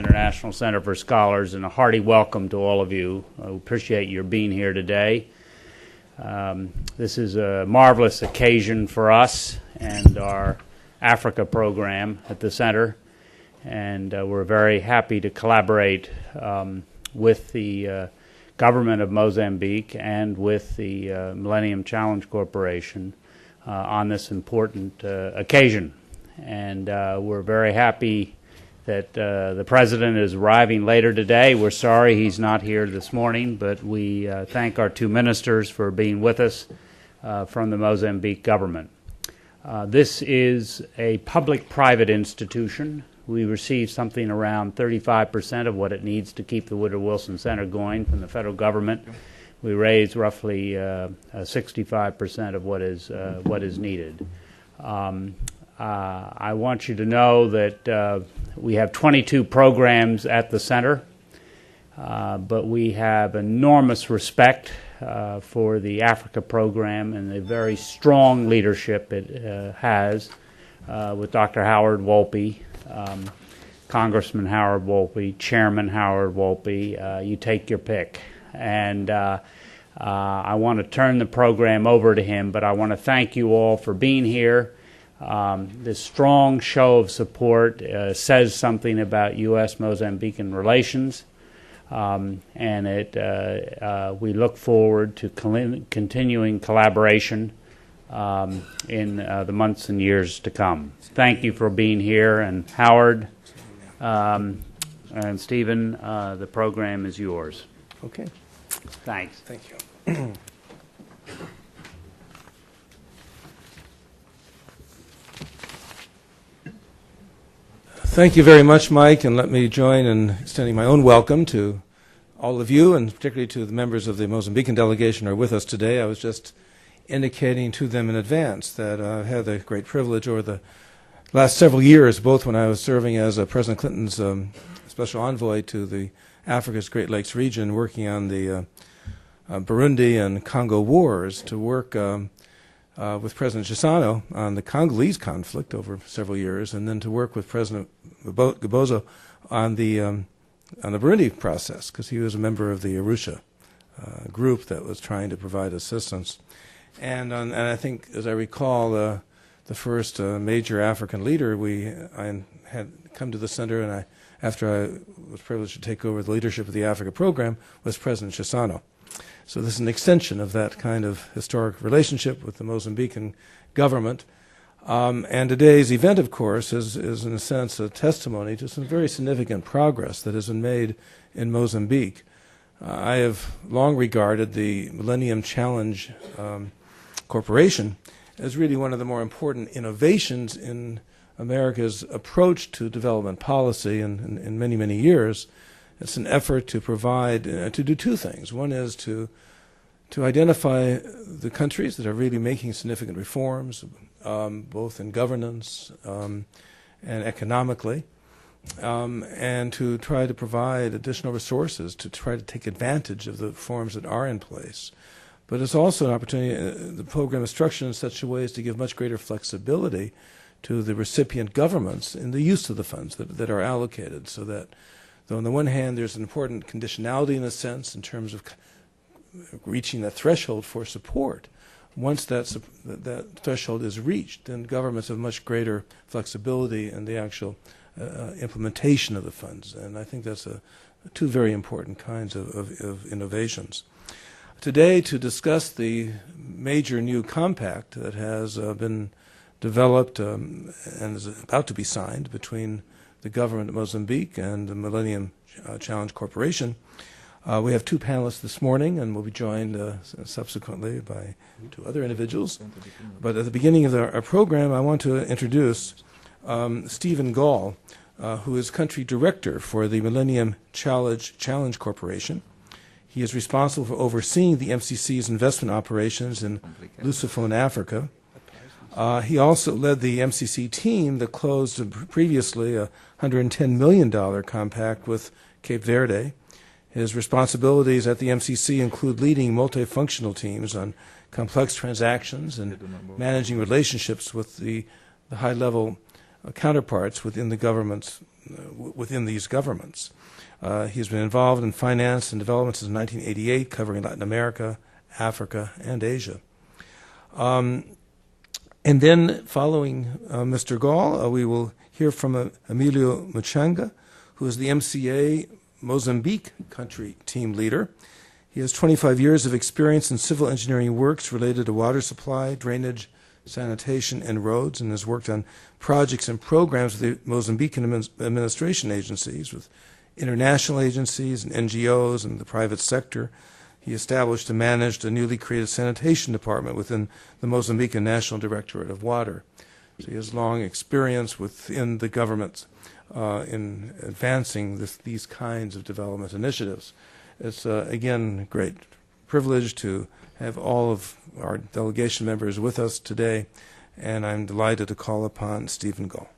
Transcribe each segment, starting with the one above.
International Center for Scholars, and a hearty welcome to all of you. I appreciate your being here today. This is a marvelous occasion for us and our Africa program at the Center, and we're very happy to collaborate with the government of Mozambique and with the Millennium Challenge Corporation on this important occasion. And we're very happy that the President is arriving later today. We're sorry he's not here this morning, but we thank our two ministers for being with us from the Mozambique government. This is a public-private institution. We receive something around 35% of what it needs to keep the Woodrow Wilson Center going from the federal government. We raise roughly 65% of what is needed. I want you to know that we have 22 programs at the Center, but we have enormous respect for the Africa program and the very strong leadership it has with Dr. Howard Wolpe, Congressman Howard Wolpe, Chairman Howard Wolpe. You take your pick. And I want to turn the program over to him, but I want to thank you all for being here. This strong show of support says something about U.S.-Mozambican relations, and we look forward to continuing collaboration in the months and years to come. Thank you for being here, and Howard and Stephen, the program is yours. Okay. Thanks. Thank you. Thank you very much, Mike, and let me join in extending my own welcome to all of you, and particularly to the members of the Mozambican delegation who are with us today. I was just indicating to them in advance that I've had the great privilege over the last several years, both when I was serving as President Clinton's special envoy to the Africa's Great Lakes region, working on the Burundi and Congo wars, to work with President Chissano on the Congolese conflict over several years, and then to work with President Gabozo on the Burundi process, because he was a member of the Arusha group that was trying to provide assistance. And I think, as I recall, the first major African leader I had come to the Center, and after I was privileged to take over the leadership of the Africa program, was President Chissano. So this is an extension of that kind of historic relationship with the Mozambican government. And today's event, of course, is in a sense a testimony to some very significant progress that has been made in Mozambique. I have long regarded the Millennium Challenge Corporation as really one of the more important innovations in America's approach to development policy in many, many years. It's an effort to provide, to do two things. One is to identify the countries that are really making significant reforms, both in governance and economically, and to try to provide additional resources to try to take advantage of the reforms that are in place. But it's also an opportunity, the program is structured in such a way as to give much greater flexibility to the recipient governments in the use of the funds that are allocated, so that though on the one hand there's an important conditionality in a sense in terms of reaching that threshold for support, once that threshold is reached, then governments have much greater flexibility in the actual implementation of the funds. And I think that's two very important kinds of innovations. Today, to discuss the major new compact that has been developed and is about to be signed between the government of Mozambique and the Millennium Challenge Corporation, we have two panelists this morning, and we'll be joined subsequently by two other individuals. But at the beginning of our program, I want to introduce Stephen Gaull, who is country director for the Millennium Challenge Corporation. He is responsible for overseeing the MCC's investment operations in Lusophone Africa. He also led the MCC team that closed previously a $110 million compact with Cape Verde. His responsibilities at the MCC include leading multifunctional teams on complex transactions and managing relationships with the high-level counterparts within the government's within these governments. He's been involved in finance and development since 1988, covering Latin America, Africa, and Asia. And then, following Mr. Gaull, we will hear from Emilio Muchanga, who is the MCA Mozambique country team leader. He has 25 years of experience in civil engineering works related to water supply, drainage, sanitation, and roads, and has worked on projects and programs with the Mozambican administration agencies, with international agencies and NGOs and the private sector. He established and managed a newly created sanitation department within the Mozambican National Directorate of Water. So he has long experience within the government in advancing these kinds of development initiatives. It's, again, a great privilege to have all of our delegation members with us today, and I'm delighted to call upon Stephen Gaull.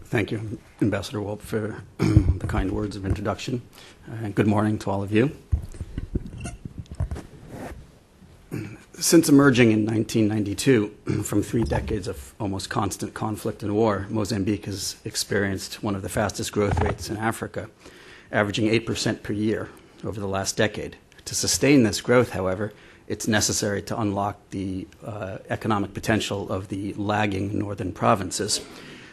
Thank you, Ambassador Wolpe, for the kind words of introduction. And good morning to all of you. Since emerging in 1992 from 3 decades of almost constant conflict and war, Mozambique has experienced one of the fastest growth rates in Africa, averaging 8% per year over the last decade. To sustain this growth, however, it's necessary to unlock the economic potential of the lagging northern provinces,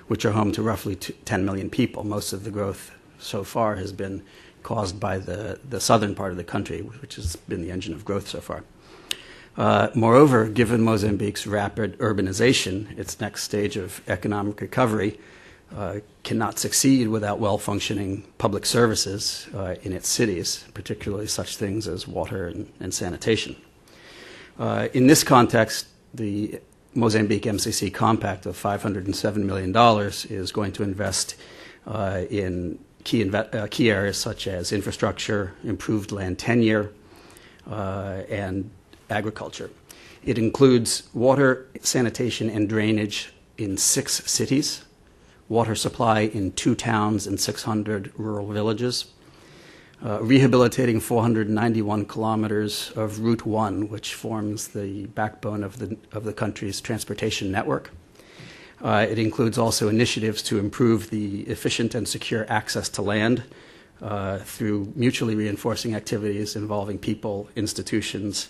which are home to roughly 10 million people. Most of the growth so far has been caused by the southern part of the country, which has been the engine of growth so far. Moreover, given Mozambique's rapid urbanization, its next stage of economic recovery cannot succeed without well-functioning public services in its cities, particularly such things as water and sanitation. In this context, the Mozambique MCC Compact of $507 million is going to invest in key areas such as infrastructure, improved land tenure, and agriculture. It includes water, sanitation, and drainage in 6 cities, water supply in 2 towns and 600 rural villages, rehabilitating 491 kilometers of Route 1, which forms the backbone of the country's transportation network. It includes also initiatives to improve the efficient and secure access to land through mutually reinforcing activities involving people, institutions,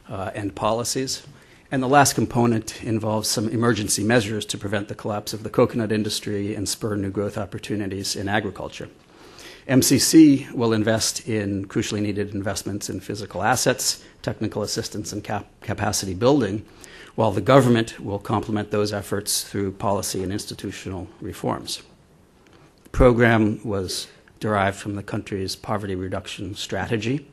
and policies. And the last component involves some emergency measures to prevent the collapse of the coconut industry and spur new growth opportunities in agriculture. MCC will invest in crucially needed investments in physical assets, technical assistance, and capacity building, while the government will complement those efforts through policy and institutional reforms. The program was derived from the country's poverty reduction strategy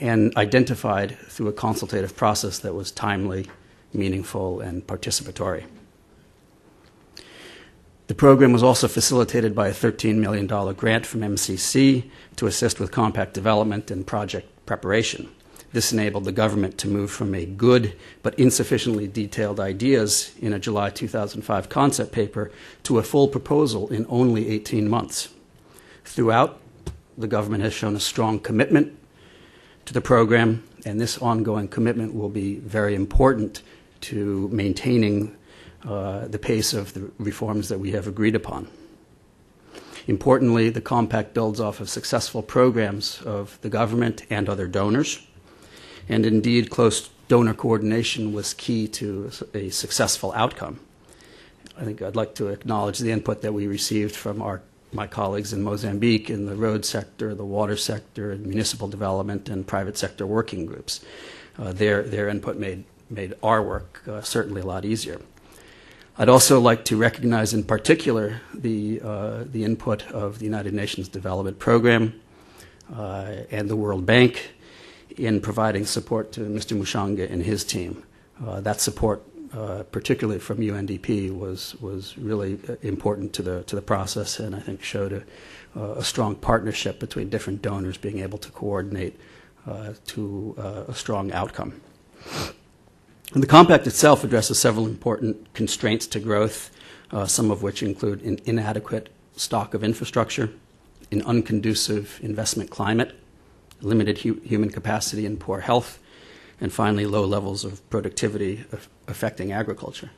and identified through a consultative process that was timely, meaningful, and participatory. The program was also facilitated by a $13 million grant from MCC to assist with compact development and project preparation. This enabled the government to move from a good but insufficiently detailed ideas in a July 2005 concept paper to a full proposal in only 18 months. Throughout, the government has shown a strong commitment to the program, and this ongoing commitment will be very important to maintaining the pace of the reforms that we have agreed upon. Importantly, the Compact builds off of successful programs of the government and other donors, and indeed close donor coordination was key to a successful outcome. I think I'd like to acknowledge the input that we received from my colleagues in Mozambique in the road sector, the water sector, municipal development, and private sector working groups. Their input made our work certainly a lot easier. I'd also like to recognize in particular the input of the United Nations Development Program and the World Bank in providing support to Mr. Muchanga and his team. That support, particularly from UNDP, was really important to the process, and I think showed a strong partnership between different donors being able to coordinate to a strong outcome. And the Compact itself addresses several important constraints to growth, some of which include an inadequate stock of infrastructure, an unconducive investment climate, limited human capacity and poor health, and finally low levels of productivity affecting agriculture.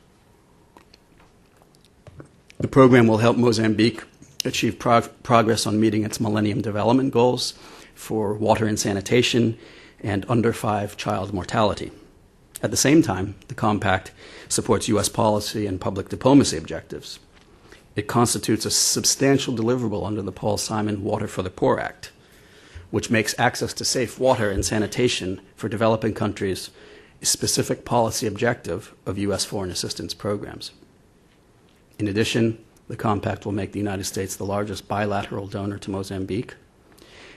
The program will help Mozambique achieve progress on meeting its Millennium Development Goals for water and sanitation and under 5 child mortality. At the same time, the compact supports U.S. policy and public diplomacy objectives. It constitutes a substantial deliverable under the Paul Simon Water for the Poor Act, which makes access to safe water and sanitation for developing countries a specific policy objective of U.S. foreign assistance programs. In addition, the compact will make the United States the largest bilateral donor to Mozambique,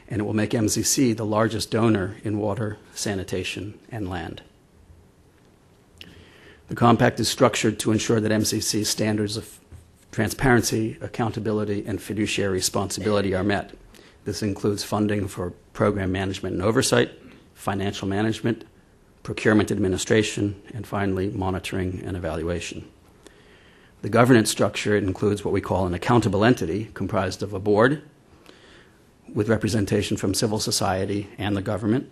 and it will make MCC the largest donor in water, sanitation, and land. The compact is structured to ensure that MCC's standards of transparency, accountability, and fiduciary responsibility are met. This includes funding for program management and oversight, financial management, procurement administration, and finally, monitoring and evaluation. The governance structure includes what we call an accountable entity comprised of a board with representation from civil society and the government,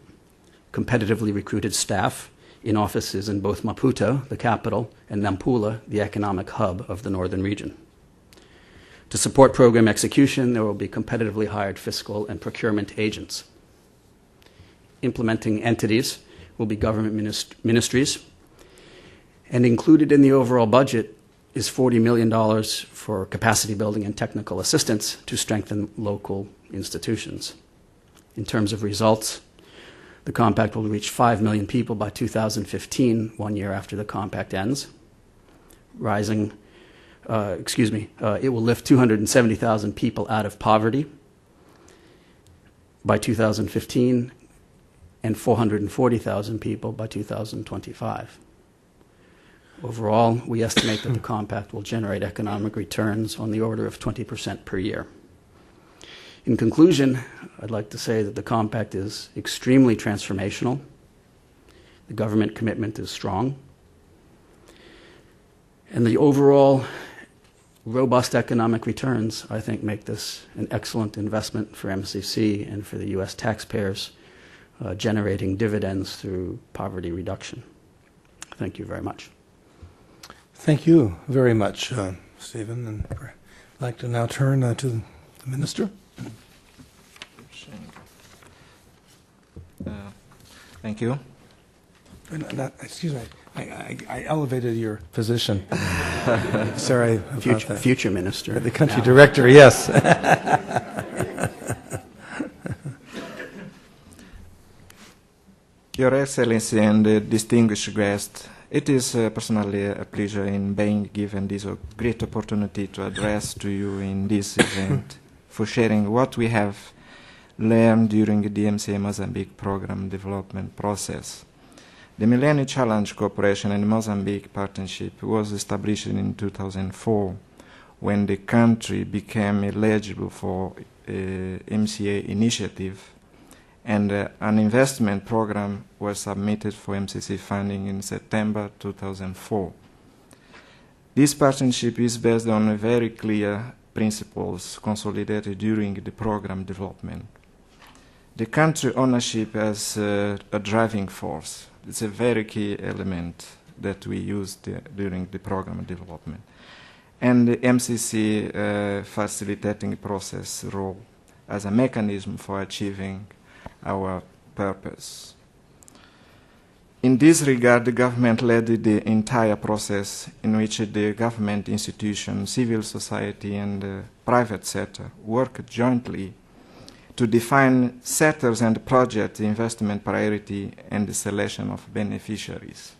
competitively recruited staff in offices in both Maputo, the capital, and Nampula, the economic hub of the northern region. To support program execution, there will be competitively hired fiscal and procurement agents. Implementing entities will be government ministries, and included in the overall budget is $40 million for capacity building and technical assistance to strengthen local institutions. In terms of results, the compact will reach 5 million people by 2015, 1 year after the compact ends, it will lift 270,000 people out of poverty by 2015 and 440,000 people by 2025. Overall, we estimate that the compact will generate economic returns on the order of 20% per year. In conclusion, I'd like to say that the compact is extremely transformational. The government commitment is strong. And the overall robust economic returns, I think, make this an excellent investment for MCC and for the U.S. taxpayers, generating dividends through poverty reduction. Thank you very much. Thank you very much, Stephen. And I'd like to now turn to the Minister. Thank you. Excuse me, I elevated your position. Sorry about that. Future Minister. The country director, yes. Your Excellency and distinguished guests, it is personally a pleasure in being given this great opportunity to address to you in this event for sharing what we have learned during the MCC and Mozambique program development process. The Millennium Challenge Corporation and Mozambique partnership was established in 2004 when the country became eligible for MCA initiative, and an investment program was submitted for MCC funding in September 2004. This partnership is based on very clear principles consolidated during the program development. The country ownership as a driving force. It's a very key element that we used during the program development. And the MCC facilitating process role as a mechanism for achieving our purpose. In this regard, the government led the entire process in which the government institution, civil society, and the private sector worked jointly to define sectors and project investment priority and the selection of beneficiaries.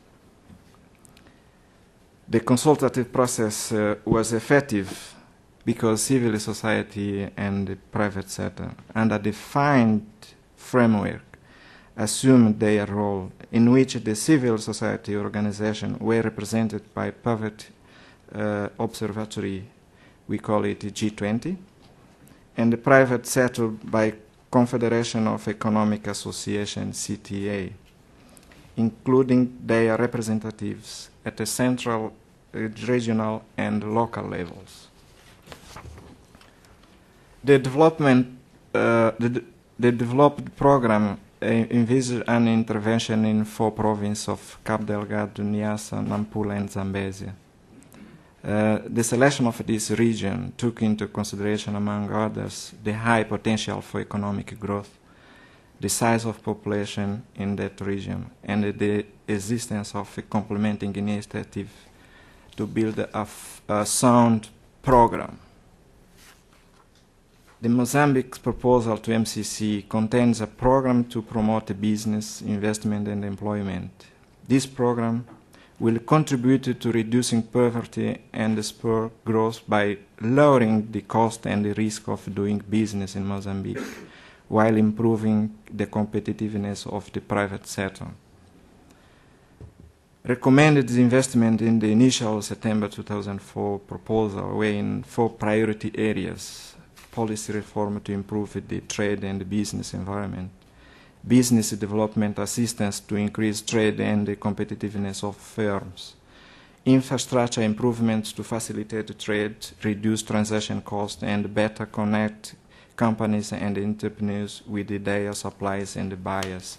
The consultative process was effective because civil society and the private sector, under defined framework, assumed their role, in which the civil society organization were represented by Poverty Observatory, we call it G20, and the private sector by Confederation of Economic Association, CTA, including their representatives at the central, regional, and local levels. The developed program envisaged an intervention in 4 provinces of Cabo Delgado, Niassa, Nampula, and Zambezia. The selection of this region took into consideration, among others, the high potential for economic growth, the size of population in that region, and the existence of a complementing initiative to build a sound program. The Mozambique's proposal to MCC contains a program to promote business, investment, and employment. This program will contribute to reducing poverty and spur growth by lowering the cost and the risk of doing business in Mozambique, while improving the competitiveness of the private sector. Recommended investment in the initial September 2004 proposal were in 4 priority areas: policy reform to improve the trade and business environment, business development assistance to increase trade and the competitiveness of firms, infrastructure improvements to facilitate trade, reduce transaction costs, and better connect companies and entrepreneurs with their suppliers and buyers.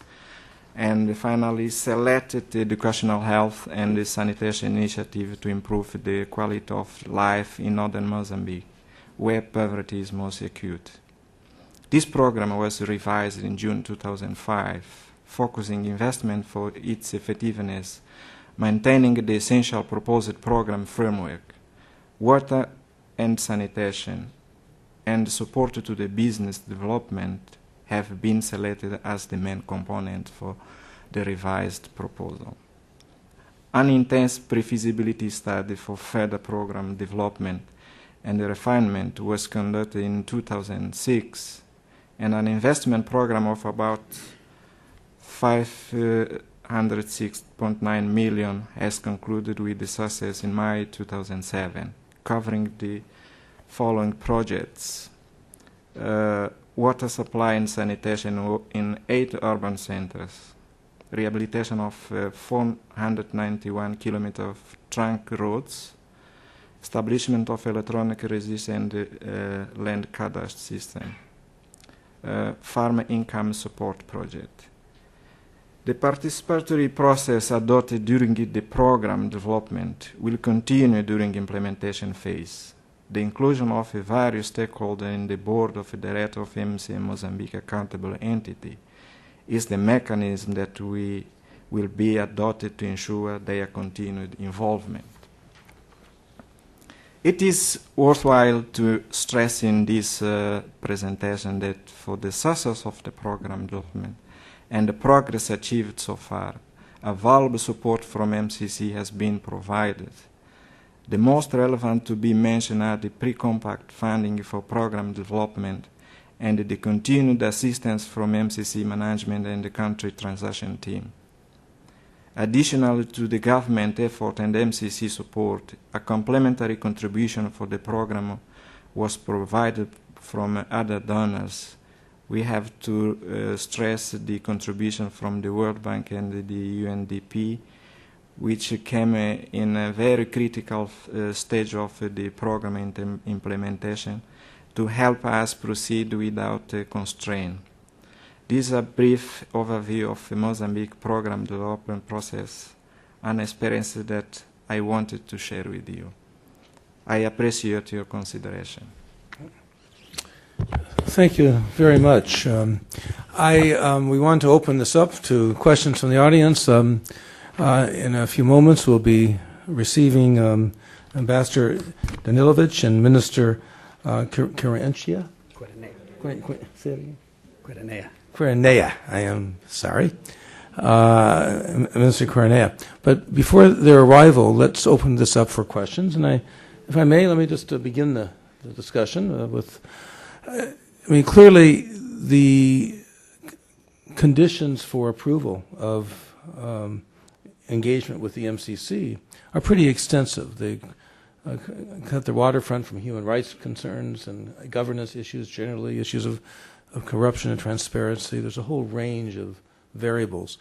And finally, selected educational health and the sanitation initiative to improve the quality of life in northern Mozambique, where poverty is most acute. This program was revised in June 2005, focusing investment for its effectiveness, maintaining the essential proposed program framework, water and sanitation, and support to the business development have been selected as the main component for the revised proposal. An intense pre-feasibility study for further program development and refinement was conducted in 2006, and an investment program of about 506.9 million has concluded with the success in May 2007, covering the following projects: water supply and sanitation in 8 urban centers, rehabilitation of 491 kilometers of trunk roads, establishment of electronic registry and land cadastre system, farm income support project. The participatory process adopted during the program development will continue during implementation phase. The inclusion of various stakeholders in the board of directors of MCC and Mozambique accountable entity is the mechanism that we will be adopted to ensure their continued involvement. It is worthwhile to stress in this presentation that for the success of the program development and the progress achieved so far, a valuable support from MCC has been provided. The most relevant to be mentioned are the pre-compact funding for program development and the continued assistance from MCC management and the country transaction team. Additionally to the government effort and MCC support, a complementary contribution for the program was provided from other donors. We have to stress the contribution from the World Bank and the UNDP, which came in a very critical stage of the program implementation to help us proceed without constraint. This is a brief overview of the Mozambique program development process, an experience that I wanted to share with you. I appreciate your consideration. Thank you very much. We want to open this up to questions from the audience. In a few moments, we'll be receiving Ambassador Danilovich and Minister Cuereneia. Cuereneia. I am sorry. Minister Cuereneia. But before their arrival, let's open this up for questions. And if I may, let me just begin the discussion with, clearly the conditions for approval of engagement with the MCC are pretty extensive. They cut the waterfront from human rights concerns and governance issues, generally issues of corruption and transparency. There's a whole range of variables.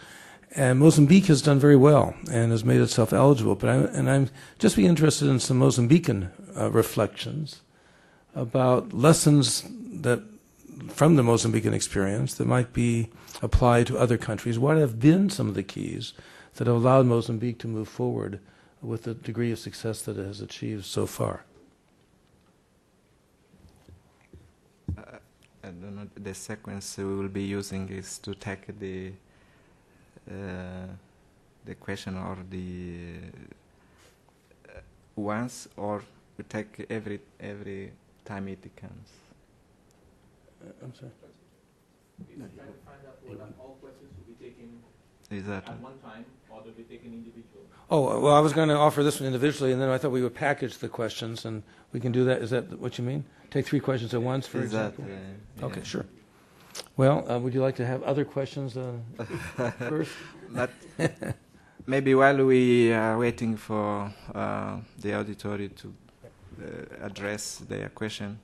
And Mozambique has done very well and has made itself eligible. But I'm just be interested in some Mozambican reflections about lessons that from the Mozambican experience that might be applied to other countries. What have been some of the keys that have allowed Mozambique to move forward with the degree of success that it has achieved so far? I don't know, the sequence we will be using is to take the question or the once, or we take every time it comes. I'm sorry. We're trying to find out whether all questions will be taken Exactly. at one time or they'll be taken individually. Oh, well, I was going to offer this one individually, and then I thought we would package the questions, and we can do that. Is that what you mean? Take 3 questions at once, for example? Exactly. Okay, yeah. sure. Well, would you like to have other questions first? But maybe while we are waiting for the auditory to address their question,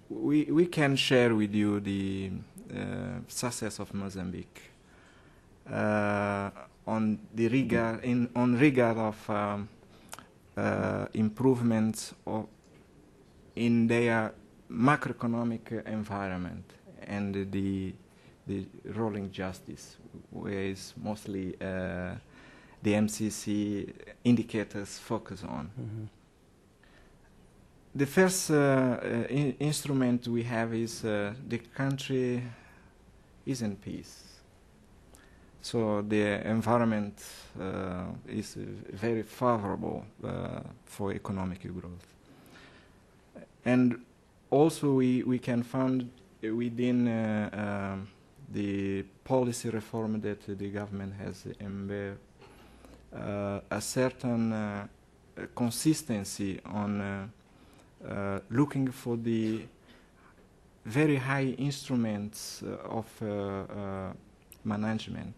we can share with you the success of Mozambique on the regard of improvements in their macroeconomic environment and the rolling justice, where is mostly the MCC indicators focus on. Mm-hmm. The first instrument we have is the country is in peace. So the environment is very favorable for economic growth. And also we can find within the policy reform that the government has embedded a certain consistency on looking for the very high instruments of management.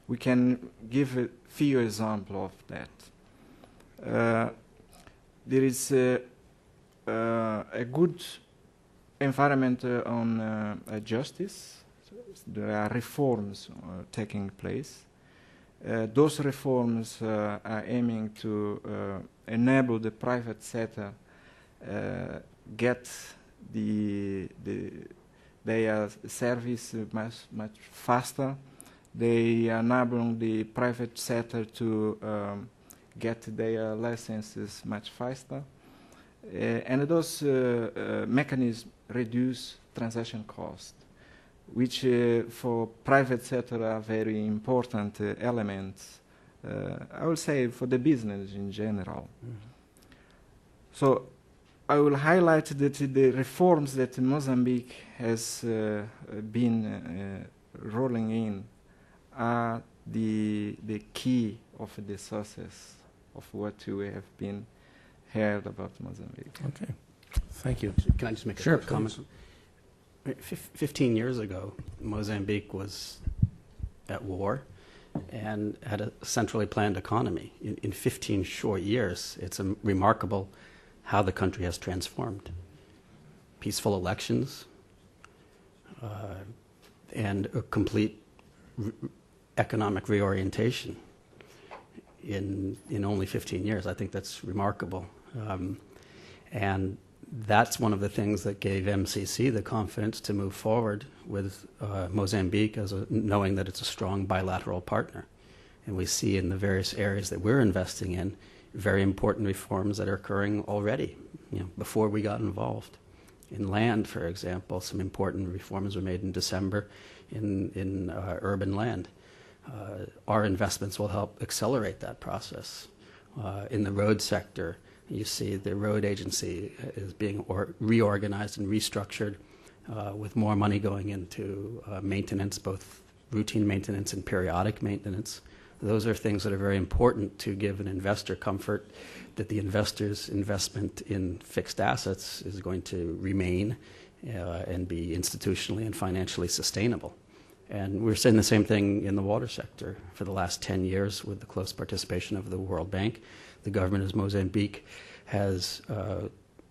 We can give a few examples of that. There is a good environment on justice. There are reforms taking place. Those reforms are aiming to enable the private sector get their service much faster. They enable the private sector to get their licenses much faster. And those mechanisms reduce transaction cost, which for private sector are very important elements, I would say, for the business in general. Mm-hmm. So I will highlight that the reforms that Mozambique has been rolling in are the key of the success of what we have been heard about Mozambique. Okay, thank you. Can I just make a Sure, quick comment? 15 years ago, Mozambique was at war and had a centrally planned economy. In 15 short years, it's remarkable how the country has transformed. Peaceful elections and a complete economic reorientation in only 15 years. I think that's remarkable. And that's one of the things that gave MCC the confidence to move forward with Mozambique, knowing that it's a strong bilateral partner. And we see in the various areas that we're investing in very important reforms that are occurring already, before we got involved. In land, for example, some important reforms were made in December in urban land. Our investments will help accelerate that process. In the road sector, you see the road agency is being reorganized and restructured with more money going into maintenance, both routine maintenance and periodic maintenance. Those are things that are very important to give an investor comfort that the investor's investment in fixed assets is going to remain and be institutionally and financially sustainable. And we're saying the same thing in the water sector. For the last 10 years, with the close participation of the World Bank, the government of Mozambique has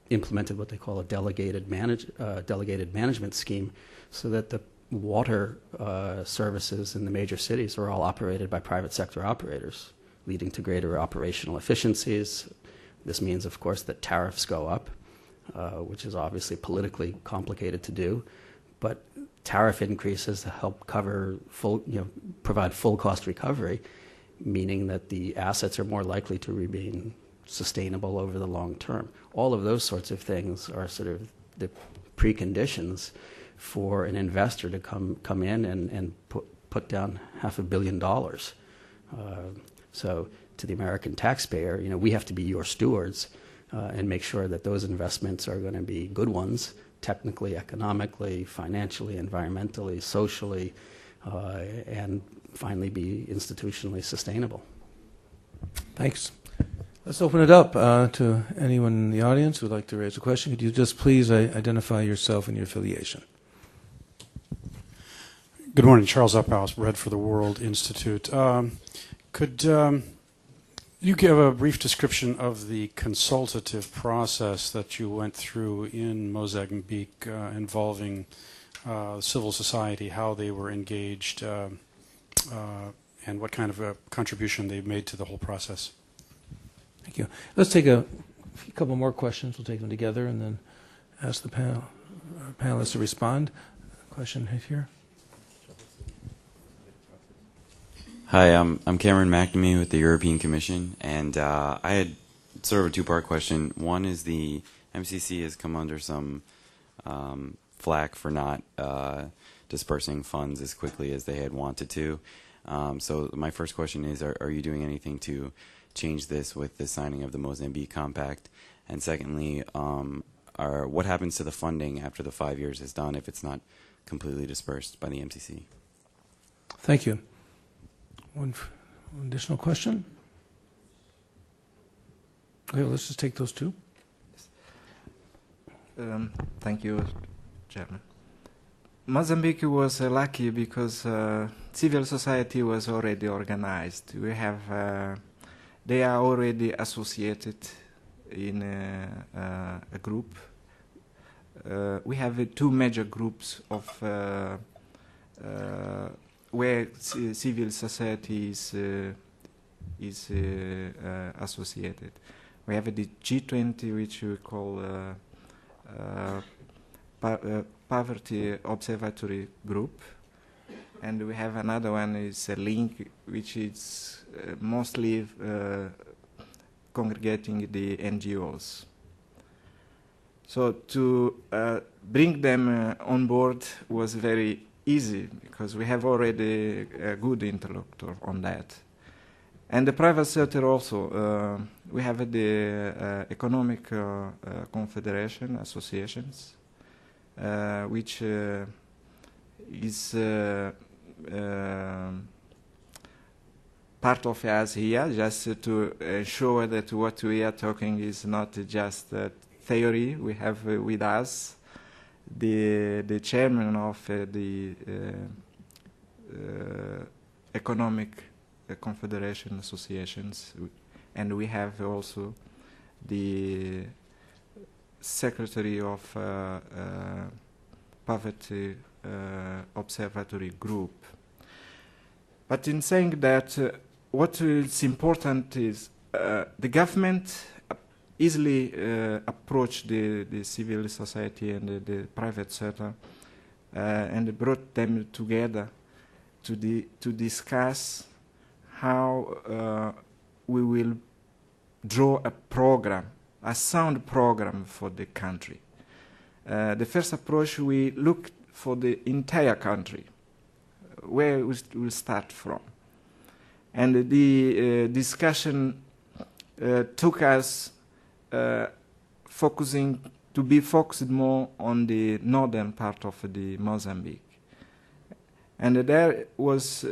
implemented what they call a delegated management scheme, so that the water services in the major cities are all operated by private sector operators, leading to greater operational efficiencies. This means, of course, that tariffs go up, which is obviously politically complicated to do, but tariff increases to help cover provide full cost recovery meaning that the assets are more likely to remain sustainable over the long term. All of those sorts of things are sort of the preconditions for an investor to come in and put down $500 million. So to the American taxpayer, we have to be your stewards and make sure that those investments are going to be good ones, technically, economically, financially, environmentally, socially, and finally be institutionally sustainable. Thanks. Let's open it up to anyone in the audience who would like to raise a question. Could you just please identify yourself and your affiliation? Good morning, Charles Uphouse, Bread for the World Institute. Could you give a brief description of the consultative process that you went through in Mozambique involving civil society, how they were engaged, and what kind of a contribution they made to the whole process? Thank you. Let's take a couple more questions. We'll take them together and then ask the panelists to respond. Question here. Hi, I'm Cameron McNamee with the European Commission, and I had sort of a two-part question. One is the MCC has come under some flack for not dispersing funds as quickly as they had wanted to. So my first question is, are you doing anything to change this with the signing of the Mozambique Compact? And secondly, what happens to the funding after the 5 years is done if it's not completely dispersed by the MCC? Thank you. One additional question? Okay, let's just take those two. Thank you, Chairman. Mozambique was lucky because civil society was already organized. They are already associated in a group. We have two major groups of where civil society is associated. We have the G20, which we call Poverty Observatory Group, and we have another one is a link, which is mostly congregating the NGOs. So to bring them on board was very easy because we have already a good interlocutor on that. And the private sector also, we have the Economic Confederation associations, which is part of us here, just to ensure that what we are talking is not just theory. We have with us the chairman of the Economic Confederation associations, and we have also the secretary of Poverty Observatory Group. But in saying that, what is important is the government easily approached the civil society and the private sector and brought them together to discuss how we will draw a program, a sound program for the country. The first approach, we looked for the entire country, where we will start from. And the discussion took us to be focused more on the northern part of the Mozambique. And there was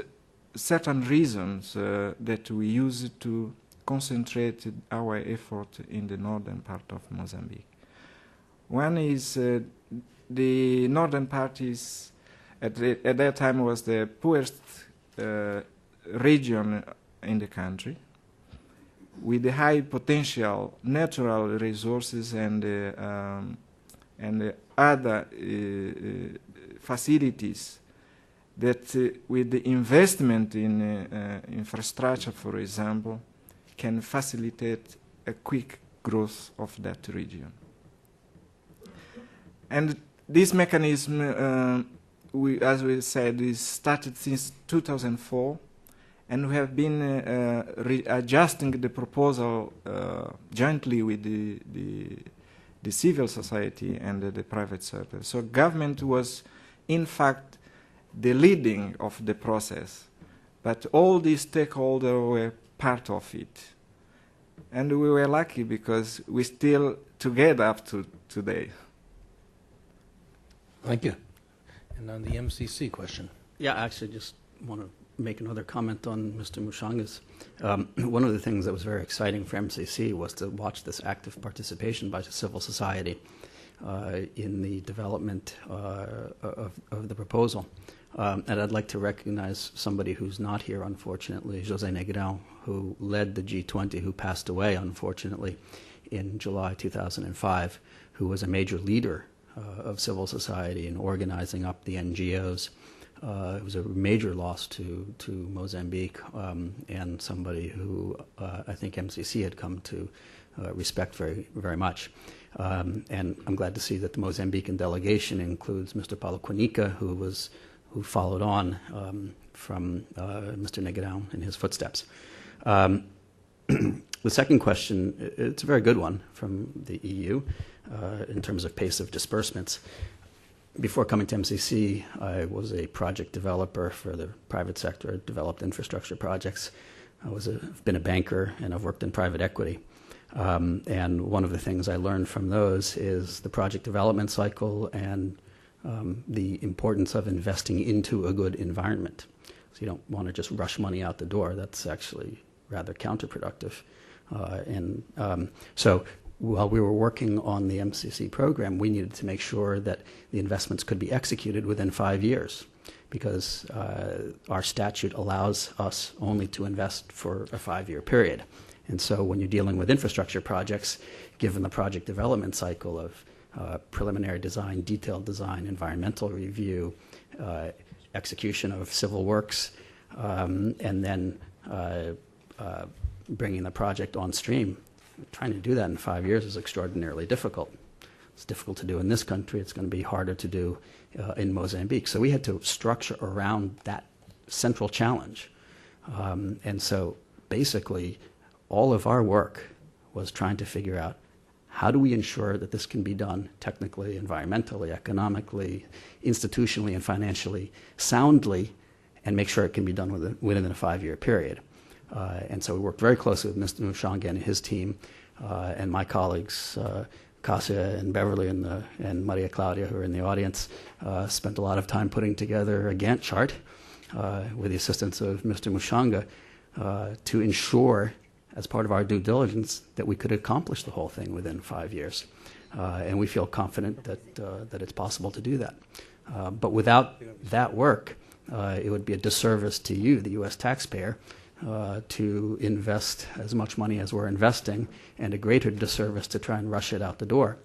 certain reasons that we used to concentrate our effort in the northern part of Mozambique. One is the northern part is, at that time, was the poorest region in the country, with the high potential natural resources and other facilities that with the investment in infrastructure, for example, can facilitate a quick growth of that region. And this mechanism, as we said, is started since 2004, and we have been adjusting the proposal jointly with the civil society and the private sector. So government was, in fact, the leading of the process, but all these stakeholders were part of it. And we were lucky because we still together up to today. Thank you. And on the MCC question. Yeah, I actually just want to make another comment on Mr. Muchanga's. One of the things that was very exciting for MCC was to watch this active participation by civil society in the development of the proposal. And I'd like to recognize somebody who's not here, unfortunately, José Negrão, who led the G20, who passed away, unfortunately, in July 2005, who was a major leader of civil society in organizing up the NGOs. It was a major loss to Mozambique, and somebody who I think MCC had come to respect very, very much. And I'm glad to see that the Mozambican delegation includes Mr. Paulo Cuereneia, who followed on from Mr. Negrão in his footsteps. The second question, it's a very good one from the EU in terms of pace of disbursements. Before coming to MCC, I was a project developer for the private sector. I developed infrastructure projects. I've been a banker, and I've worked in private equity. And one of the things I learned from those is the project development cycle and the importance of investing into a good environment. So you don't want to just rush money out the door. That's actually rather counterproductive. So while we were working on the MCC program, we needed to make sure that the investments could be executed within 5 years, because our statute allows us only to invest for a 5-year period. And so when you're dealing with infrastructure projects, given the project development cycle of preliminary design, detailed design, environmental review, execution of civil works, and then bringing the project on stream, trying to do that in 5 years is extraordinarily difficult. It's difficult to do in this country. It's going to be harder to do in Mozambique. So we had to structure around that central challenge. And so basically, all of our work was trying to figure out, how do we ensure that this can be done technically, environmentally, economically, institutionally, and financially soundly, and make sure it can be done within a 5-year period. And so we worked very closely with Mr. Muchanga and his team, and my colleagues, Kasia and Beverly and Maria Claudia, who are in the audience, spent a lot of time putting together a Gantt chart with the assistance of Mr. Muchanga to ensure, as part of our due diligence, that we could accomplish the whole thing within 5 years. And we feel confident that it's possible to do that. But without that work, it would be a disservice to you, the U.S. taxpayer, to invest as much money as we're investing, and a greater disservice to try and rush it out the door.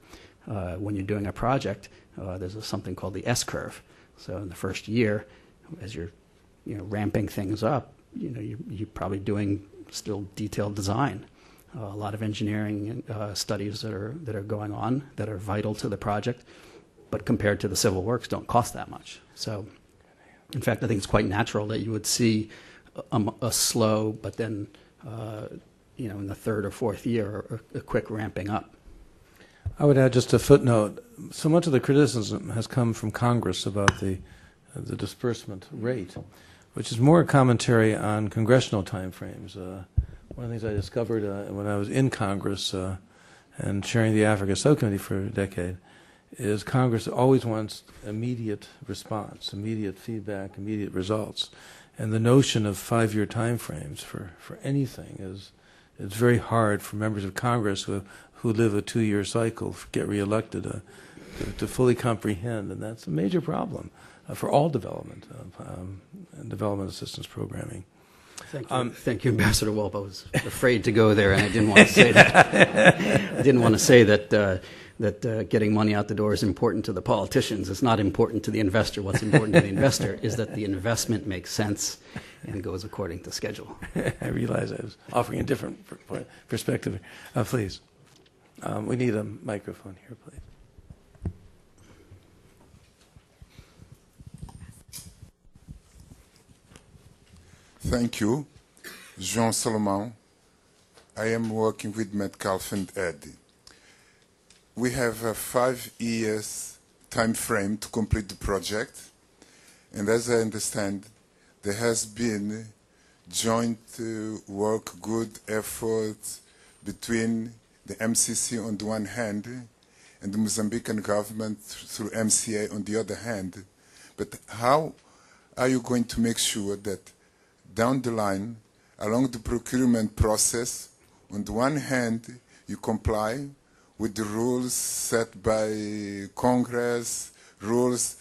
When you're doing a project, there's something called the S-curve. So in the first year, as you're ramping things up, you're probably doing still detailed design. A lot of engineering studies that are going on that are vital to the project, but compared to the civil works, don't cost that much. So, in fact, I think it's quite natural that you would see a slow, but then, in the third or fourth year, a quick ramping up. I would add just a footnote. So much of the criticism has come from Congress about the disbursement rate, which is more a commentary on congressional timeframes. One of the things I discovered when I was in Congress and chairing the Africa Subcommittee for a decade is Congress always wants immediate response, immediate feedback, immediate results. And the notion of 5-year timeframes for anything is very hard for members of Congress who live a 2-year cycle, get reelected, to fully comprehend. And that's a major problem for all development and development assistance programming. Thank you, Ambassador Wolpe. I was afraid to go there, and I didn't want to say that. I didn't want to say that getting money out the door is important to the politicians. It's not important to the investor. What's important to the investor is that the investment makes sense and goes according to schedule. I realize I was offering a different perspective. Please. We need a microphone here, please. Thank you. João Salomão. I am working with Metcalf and Eddy. We have a 5 years time frame to complete the project, and as I understand, there has been joint work, good effort between the MCC on the one hand and the Mozambican government through MCA on the other hand. But how are you going to make sure that down the line, along the procurement process, on the one hand, you comply with the rules set by Congress, rules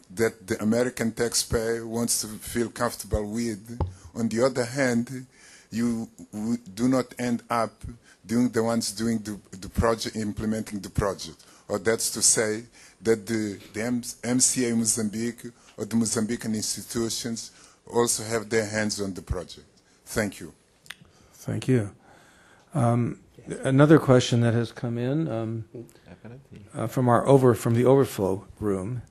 that the American taxpayer wants to feel comfortable with. On the other hand, you do not end up doing the ones doing the project, implementing the project. Or that's to say that the MCA Mozambique or the Mozambican institutions also have their hands on the project. Thank you. Thank you. Another question that has come in from the overflow room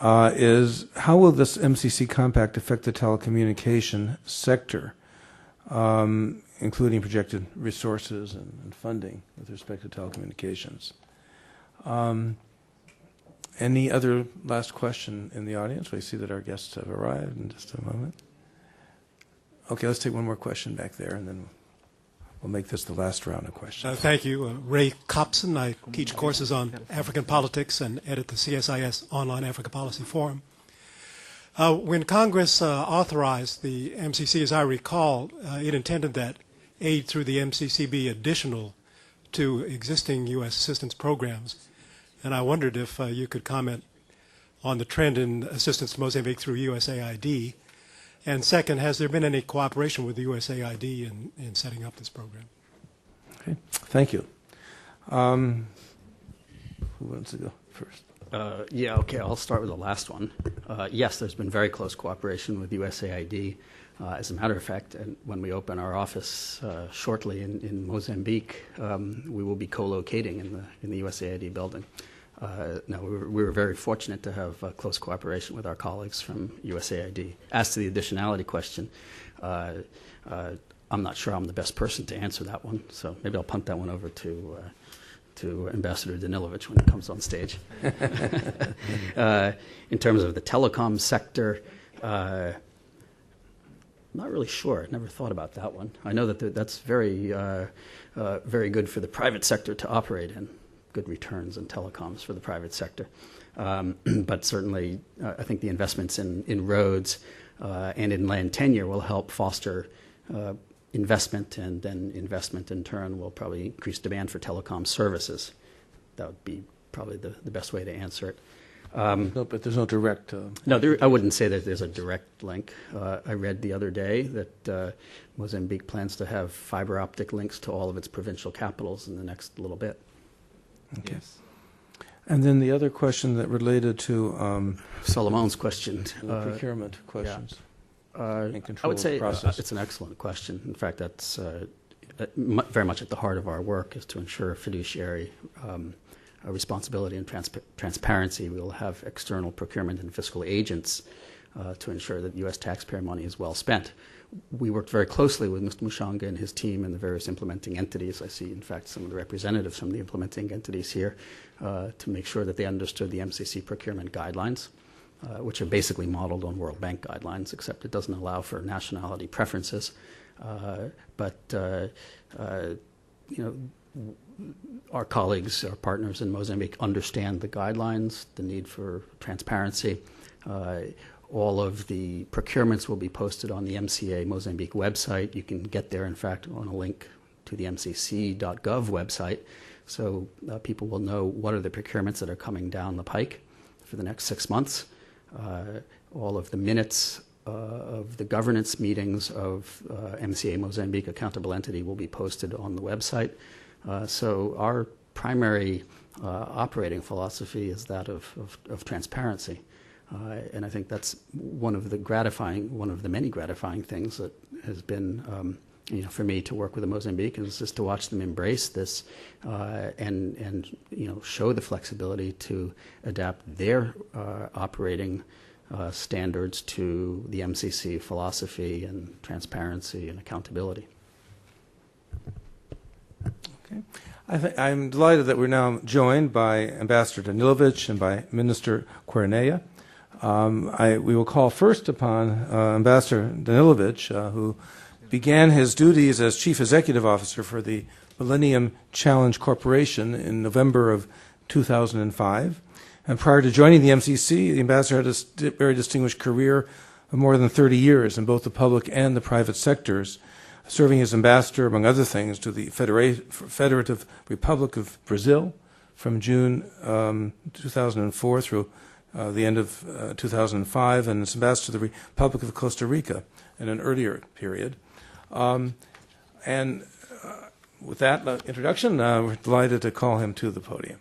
is, how will this MCC compact affect the telecommunication sector, including projected resources and funding with respect to telecommunications? Any other last question in the audience? We see that our guests have arrived in just a moment. Okay, let's take one more question back there, and then we'll make this the last round of questions. Thank you. Ray Copson. I teach courses on African politics and edit the CSIS Online Africa Policy Forum. When Congress authorized the MCC, as I recall, it intended that aid through the MCC be additional to existing U.S. assistance programs. And I wondered if you could comment on the trend in assistance to Mozambique through USAID. And second, has there been any cooperation with the USAID in setting up this program? Okay, thank you. Who wants to go first? Yeah, okay, I'll start with the last one. Yes, there's been very close cooperation with USAID. As a matter of fact, and when we open our office shortly in Mozambique, we will be co-locating in the USAID building. No, we were very fortunate to have close cooperation with our colleagues from USAID. As to the additionality question, I'm not sure I'm the best person to answer that one, so maybe I'll punt that one over to Ambassador Danilovich when he comes on stage. In terms of the telecom sector, I'm not really sure. I never thought about that one. I know that that's very good for the private sector to operate in. Good returns in telecoms for the private sector. But certainly, I think the investments in roads and in land tenure will help foster investment, and then investment in turn will probably increase demand for telecom services. That would be probably the best way to answer it. No, but there's no direct... No, I wouldn't say that there's a direct link. I read the other day that Mozambique plans to have fiber optic links to all of its provincial capitals in the next little bit. Okay. Yes. And then the other question that related to Solomon's question, procurement questions. Yeah. And control I would say of the process. it's an excellent question. In fact, that's very much at the heart of our work, is to ensure fiduciary responsibility and transparency. We will have external procurement and fiscal agents to ensure that U.S. taxpayer money is well spent. We worked very closely with Mr. Muchanga and his team and the various implementing entities. I see, in fact, some of the representatives from the implementing entities here to make sure that they understood the MCC procurement guidelines, which are basically modeled on World Bank guidelines, except it doesn't allow for nationality preferences. Our colleagues, our partners in Mozambique understand the guidelines, the need for transparency. All of the procurements will be posted on the MCA Mozambique website. You can get there, in fact, on a link to the mcc.gov website, so people will know what are the procurements that are coming down the pike for the next 6 months. All of the minutes of the governance meetings of MCA Mozambique accountable entity will be posted on the website. So our primary operating philosophy is that of transparency. And I think that's one of the many gratifying things that has been, for me to work with the Mozambicans, is just to watch them embrace this and show the flexibility to adapt their operating standards to the MCC philosophy and transparency and accountability. Okay. I'm delighted that we're now joined by Ambassador Danilovich and by Minister Cuereneia. We will call first upon Ambassador Danilovich, who began his duties as Chief Executive Officer for the Millennium Challenge Corporation in November of 2005. And prior to joining the MCC, the ambassador had a very distinguished career of more than 30 years in both the public and the private sectors, serving as ambassador, among other things, to the Federative Republic of Brazil from June 2004 through the end of 2005, and as ambassador to the Republic of Costa Rica in an earlier period. With that introduction, we're delighted to call him to the podium.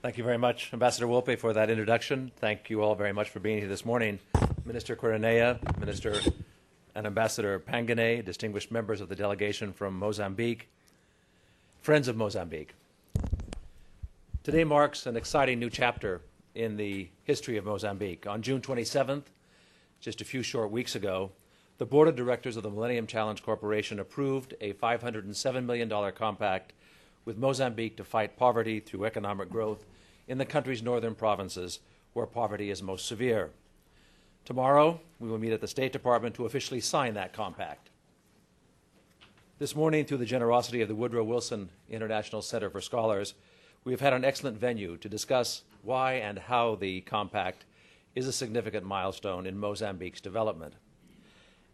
Thank you very much, Ambassador Wolpe, for that introduction. Thank you all very much for being here this morning. Minister Cuereneia, Minister and Ambassador Pangane, distinguished members of the delegation from Mozambique, friends of Mozambique. Today marks an exciting new chapter in the history of Mozambique. On June 27th, just a few short weeks ago, the Board of Directors of the Millennium Challenge Corporation approved a $507 million compact with Mozambique to fight poverty through economic growth in the country's northern provinces where poverty is most severe. Tomorrow, we will meet at the State Department to officially sign that compact. This morning, through the generosity of the Woodrow Wilson International Center for Scholars, we have had an excellent venue to discuss why and how the compact is a significant milestone in Mozambique's development.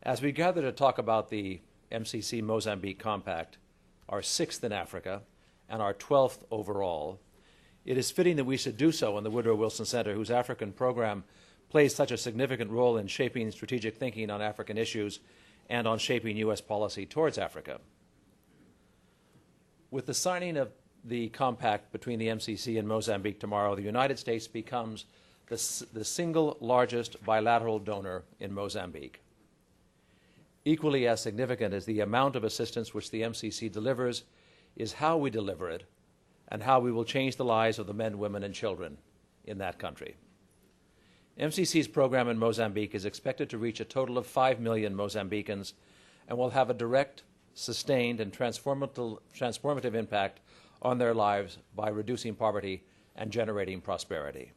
As we gather to talk about the MCC Mozambique Compact, our 6th in Africa and our 12th overall, it is fitting that we should do so in the Woodrow Wilson Center, whose African program plays such a significant role in shaping strategic thinking on African issues and on shaping U.S. policy towards Africa. With the signing of the compact between the MCC and Mozambique tomorrow, the United States becomes the single largest bilateral donor in Mozambique. Equally as significant as the amount of assistance which the MCC delivers is how we deliver it and how we will change the lives of the men, women, and children in that country. MCC's program in Mozambique is expected to reach a total of 5 million Mozambicans and will have a direct, sustained, and transformative impact on their lives by reducing poverty and generating prosperity.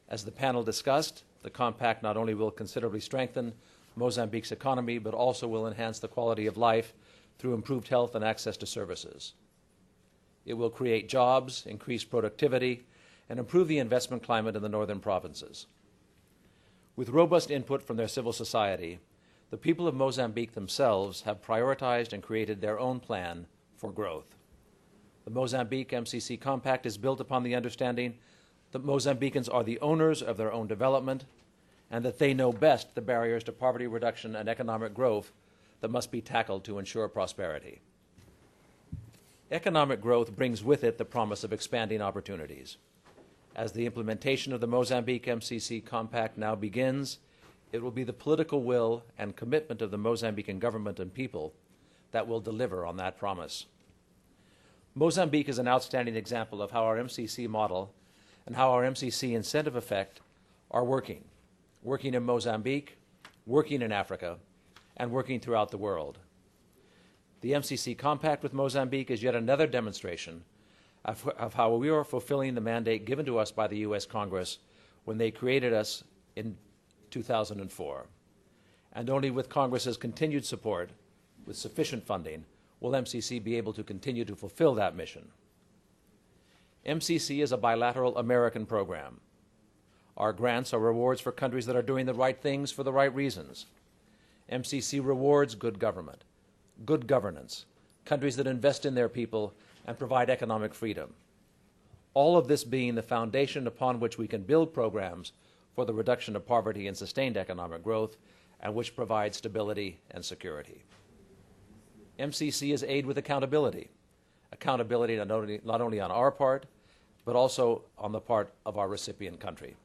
As the panel discussed, the compact not only will considerably strengthen Mozambique's economy, but also will enhance the quality of life through improved health and access to services. It will create jobs, increase productivity, and improve the investment climate in the northern provinces. With robust input from their civil society, the people of Mozambique themselves have prioritized and created their own plan for growth. The Mozambique MCC Compact is built upon the understanding that Mozambicans are the owners of their own development and that they know best the barriers to poverty reduction and economic growth that must be tackled to ensure prosperity. Economic growth brings with it the promise of expanding opportunities. As the implementation of the Mozambique MCC Compact now begins, it will be the political will and commitment of the Mozambican government and people that will deliver on that promise. Mozambique is an outstanding example of how our MCC model and how our MCC incentive effect are working in Mozambique, working in Africa, and working throughout the world. The MCC Compact with Mozambique is yet another demonstration of how we are fulfilling the mandate given to us by the U.S. Congress when they created us in 2004. And only with Congress's continued support, with sufficient funding, will MCC be able to continue to fulfill that mission. MCC is a bilateral American program. Our grants are rewards for countries that are doing the right things for the right reasons. MCC rewards good government, good governance, countries that invest in their people and provide economic freedom. All of this being the foundation upon which we can build programs for the reduction of poverty and sustained economic growth, and which provide stability and security. MCC is aid with accountability. Accountability not only on our part, but also on the part of our recipient country.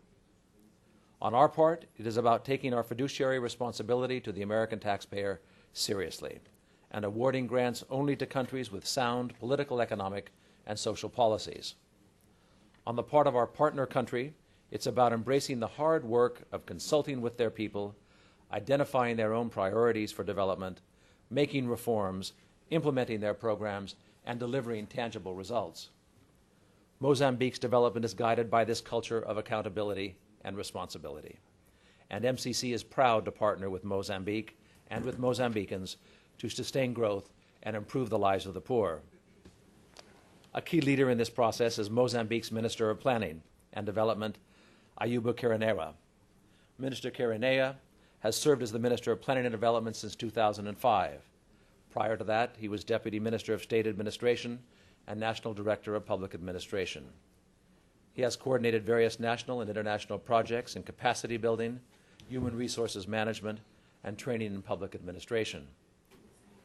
On our part, it is about taking our fiduciary responsibility to the American taxpayer seriously and awarding grants only to countries with sound political, economic, and social policies. On the part of our partner country, it's about embracing the hard work of consulting with their people, identifying their own priorities for development, making reforms, implementing their programs, and delivering tangible results. Mozambique's development is guided by this culture of accountability and responsibility. And MCC is proud to partner with Mozambique and with Mozambicans to sustain growth and improve the lives of the poor. A key leader in this process is Mozambique's Minister of Planning and Development, Aiuba Cuereneia. Minister Cuereneia has served as the Minister of Planning and Development since 2005. Prior to that, he was Deputy Minister of State Administration and National Director of Public Administration. He has coordinated various national and international projects in capacity building, human resources management, and training in public administration.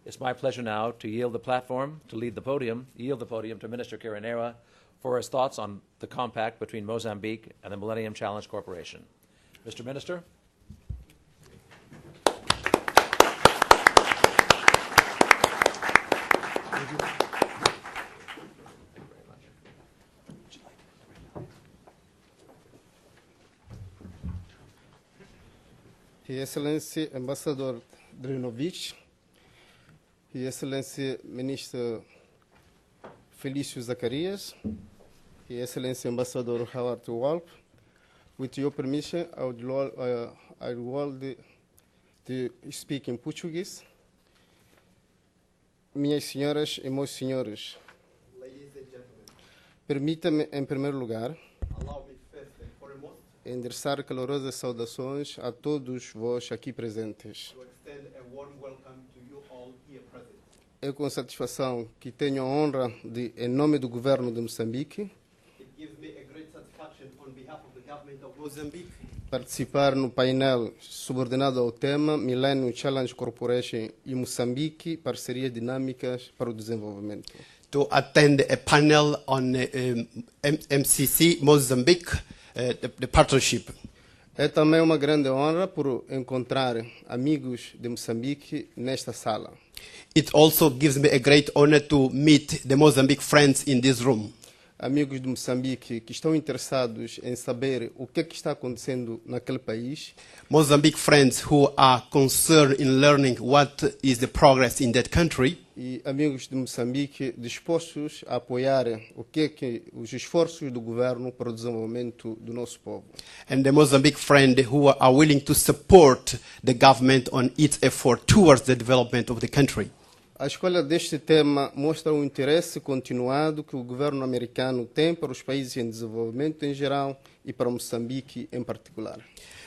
It's my pleasure now to yield the podium to Minister Cuereneia for his thoughts on the compact between Mozambique and the Millennium Challenge Corporation. Mr. Minister. His Excellency Ambassador Danilovich, His Excellency Minister Felício Zacarias, His Excellency Ambassador Howard Wolpe, with your permission, I would like to speak in Portuguese. Minhas senhoras e meus senhores, permita-me, em primeiro lugar, endereçar calorosas saudações a todos vós aqui presentes. É com satisfação que tenho a honra de, em nome do governo de Moçambique, participar no painel subordinado ao tema Millennium Challenge Corporation e Moçambique, parcerias dinâmicas para o desenvolvimento. To attend a panel on MCC Mozambique, the partnership. É também uma grande honra por encontrar amigos de Moçambique nesta sala. It also gives me a great honor to meet the Mozambique friends in this room. Amigos de Moçambique que estão interessados em saber o que está acontecendo naquele país. Mozambique friends who are concerned in learning what is the progress in that country. E amigos de Moçambique dispostos a apoiar os esforços do governo para o desenvolvimento do nosso povo. And the Mozambique friend who are willing to support the government on its effort towards the development of the country. A escolha deste tema mostra o interesse continuado que o governo americano tem para os países em desenvolvimento em geral e para Moçambique em particular.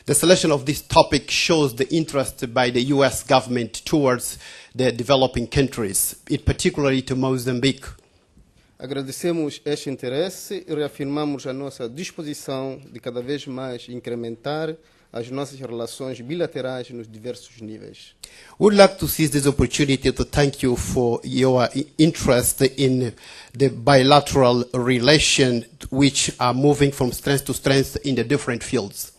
The selection of this topic shows the interest by the U.S. government towards the developing countries, particularly to Mozambique. Agradecemos este interesse e reafirmamos a nossa disposição de cada vez mais incrementar as nossas relações bilaterais nos diversos níveis. We'd like to seize this opportunity to thank you for your interest in the bilateral relations which are moving from strength to strength in the different fields.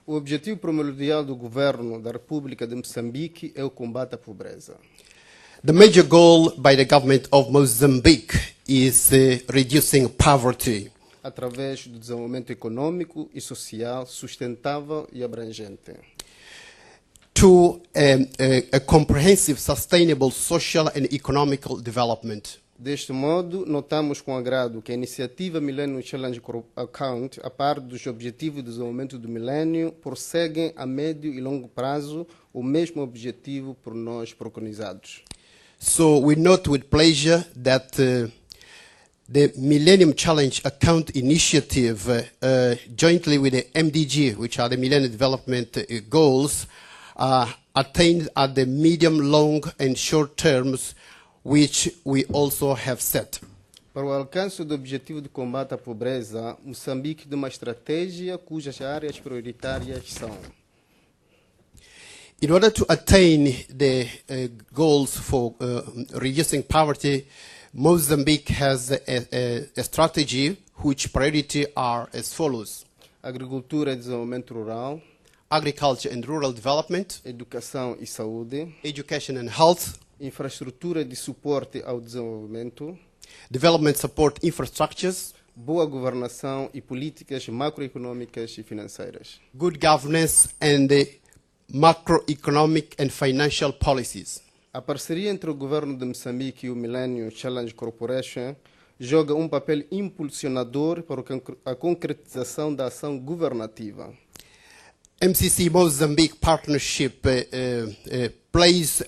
O objetivo primordial do governo da República de Moçambique é o combate à pobreza. The major goal by the government of Mozambique is reducing poverty. Através do desenvolvimento econômico e social sustentável e abrangente. To a comprehensive, sustainable social and economical development. Deste modo, notamos com agrado que a iniciativa Millennium Challenge Compact, a par dos Objetivos de Desenvolvimento do Milênio, prosseguem a médio e longo prazo o mesmo objetivo por nós preconizados. So we note with pleasure that the Millennium Challenge Account Initiative, jointly with the MDG, which are the Millennium Development Goals, attained at the medium, long and short terms, which we also have set. Para o alcance do objetivo de combate à pobreza, Moçambique tem uma estratégia cujas áreas prioritárias são: in order to attain the goals for reducing poverty, Mozambique has a strategy which priority are as follows: agricultura e desenvolvimento rural, agriculture and rural development, educação e saúde, education and health, infraestrutura de suporte ao desenvolvimento, development support infrastructures, boa governação e políticas macroeconômicas e financeiras. good governance, and macroeconomic and financial policies. A parceria entre o governo de Moçambique e o Millennium Challenge Corporation joga um papel impulsionador para a concretização da ação governativa. MCC Mozambique partnership plays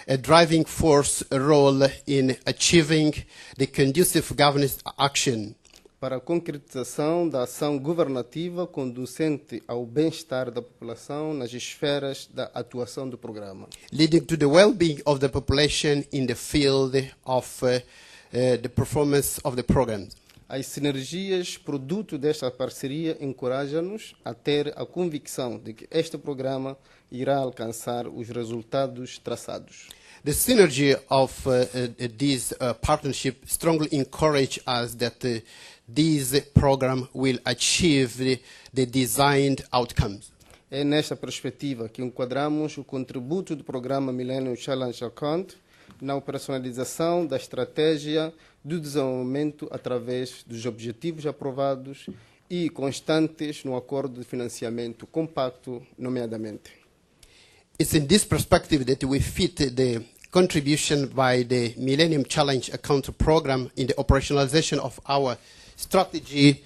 a driving force role in achieving the conducive governance action para a concretização da ação governativa conducente ao bem-estar da população nas esferas da atuação do programa, leading to the well-being of the population in the field of the performance of the program. As sinergias produto desta parceria encorajam-nos a ter a convicção de que este programa irá alcançar os resultados traçados. The synergy of this partnership strongly encourages us that this program will achieve the designed outcomes. É nesta perspectiva que enquadramos o contributo do programa Millennium Challenge Compact na operacionalização da estratégia do desenvolvimento através dos objetivos aprovados e constantes no acordo de financiamento compacto, nomeadamente. It's in this perspective that we fit the contribution by the Millennium Challenge Account Program in the operationalization of our strategy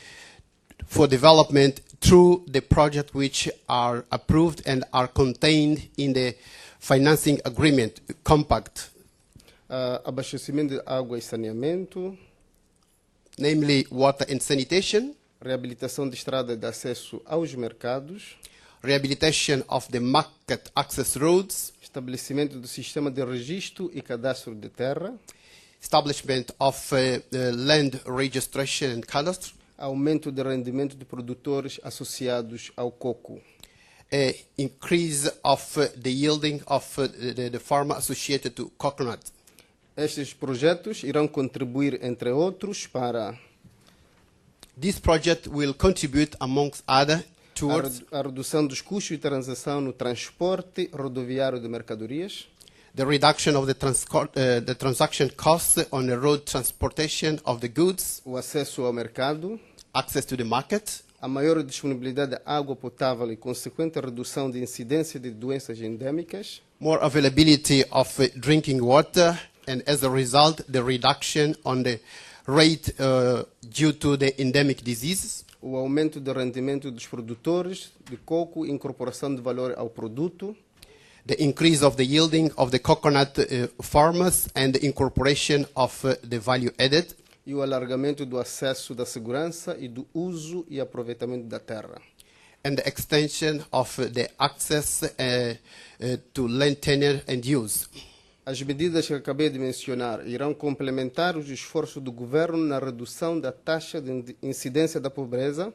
for development through the projects which are approved and are contained in the financing agreement compact. Abastecimento de água e saneamento, namely water and sanitation, reabilitação de estrada de acesso aos mercados, rehabilitation of the market access roads, estabelecimento do sistema de registro e cadastro de terra, establishment of land registration and cadastre, aumento de rendimento de produtores associados ao coco, increase of the yielding of the farmer associated to coconut. Estes projetos irão contribuir, entre outros, para This project will contribute, amongst other, towards a redução dos custos de transação no transporte rodoviário de mercadorias, the reduction of the transaction costs on the road transportation of the goods, o acesso ao mercado, access to the market, a maior disponibilidade de água potável e consequente redução de incidência de doenças endêmicas, more availability of drinking water, and as a result, the reduction on the rate due to the endemic diseases, o aumento do rendimento dos produtores de coco e incorporação de valor ao produto, the increase of the yielding of the coconut farmers and the incorporation of the value added, e o alargamento do acesso da segurança e do uso e aproveitamento da terra. and the extension of the access to land tenure and use. As medidas que acabei de mencionar irão complementar os esforços do governo na redução da taxa de incidência da pobreza.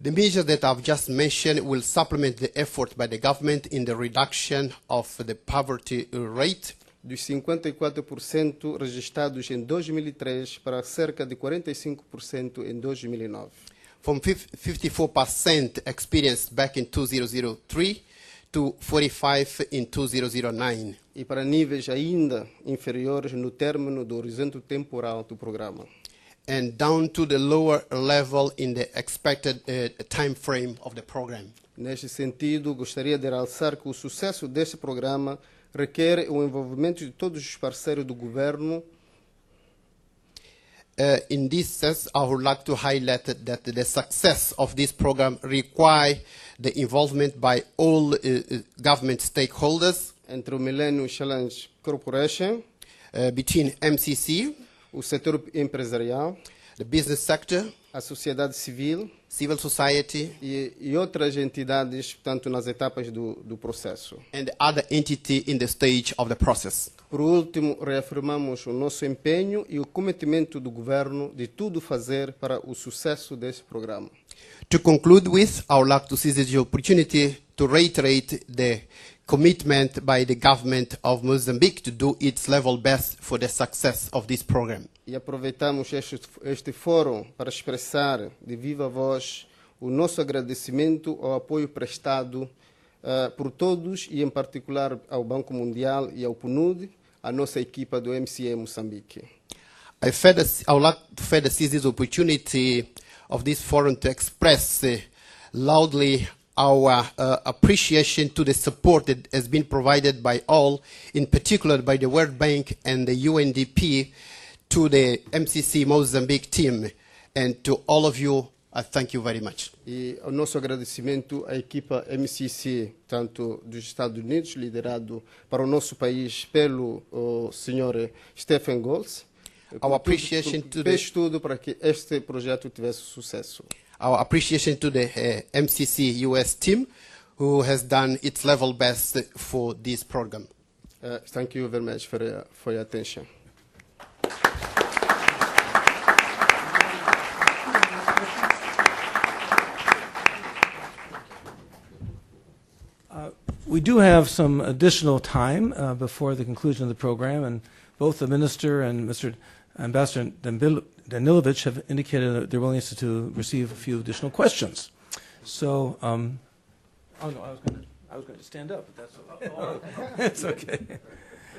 The measures that I've just mentioned will supplement the effort by the government in the reduction of the poverty rate Dos 54% registrados em 2003 para cerca de 45% em 2009. from 54% experienced back in 2003 to 45% in 2009. E para níveis ainda inferiores no término do horizonte temporal do programa. And down to the lower level in the expected time frame of the program. Neste sentido, gostaria de realçar que o sucesso deste programa requer o envolvimento de todos os parceiros do governo. In this sense, I would like to highlight that the success of this program requires the involvement by all government stakeholders, Entre o Millennium Challenge Corporation, between MCC, o setor empresarial, the business sector, a sociedade civil civil society, e outras entidades, portanto, nas etapas do processo. and the other entity in the stage of the process. Por último, reafirmamos o nosso empenho e o cometimento do governo de tudo fazer para o sucesso deste programa. To conclude with, I would like to seize the opportunity to reiterate the commitment by the government of Mozambique to do its level best for the success of this program. E aproveitamos este fórum para expressar de viva voz o nosso agradecimento ao apoio prestado por todos e, em particular, ao Banco Mundial e ao PNUD, a nossa equipa do MCC em Moçambique. I would like to further seize this opportunity of this forum to express loudly our appreciation to the support that has been provided by all, in particular by the World Bank and the UNDP, to the MCC Mozambique team. And to all of you, I thank you very much. E o nosso agradecimento à equipa MCC, tanto dos Estados Unidos, liderado para o nosso país pelo Sr. Stephen Gaull. Our appreciation to fez tudo para que este projeto tivesse sucesso. Our appreciation to the MCC US team, who has done its level best for this program. Thank you very much for your attention. We do have some additional time before the conclusion of the program, and both the Minister and Mr. Ambassador Danilovich have indicated their willingness to receive a few additional questions. So, oh no, I was going to stand up, but that's okay. That's okay.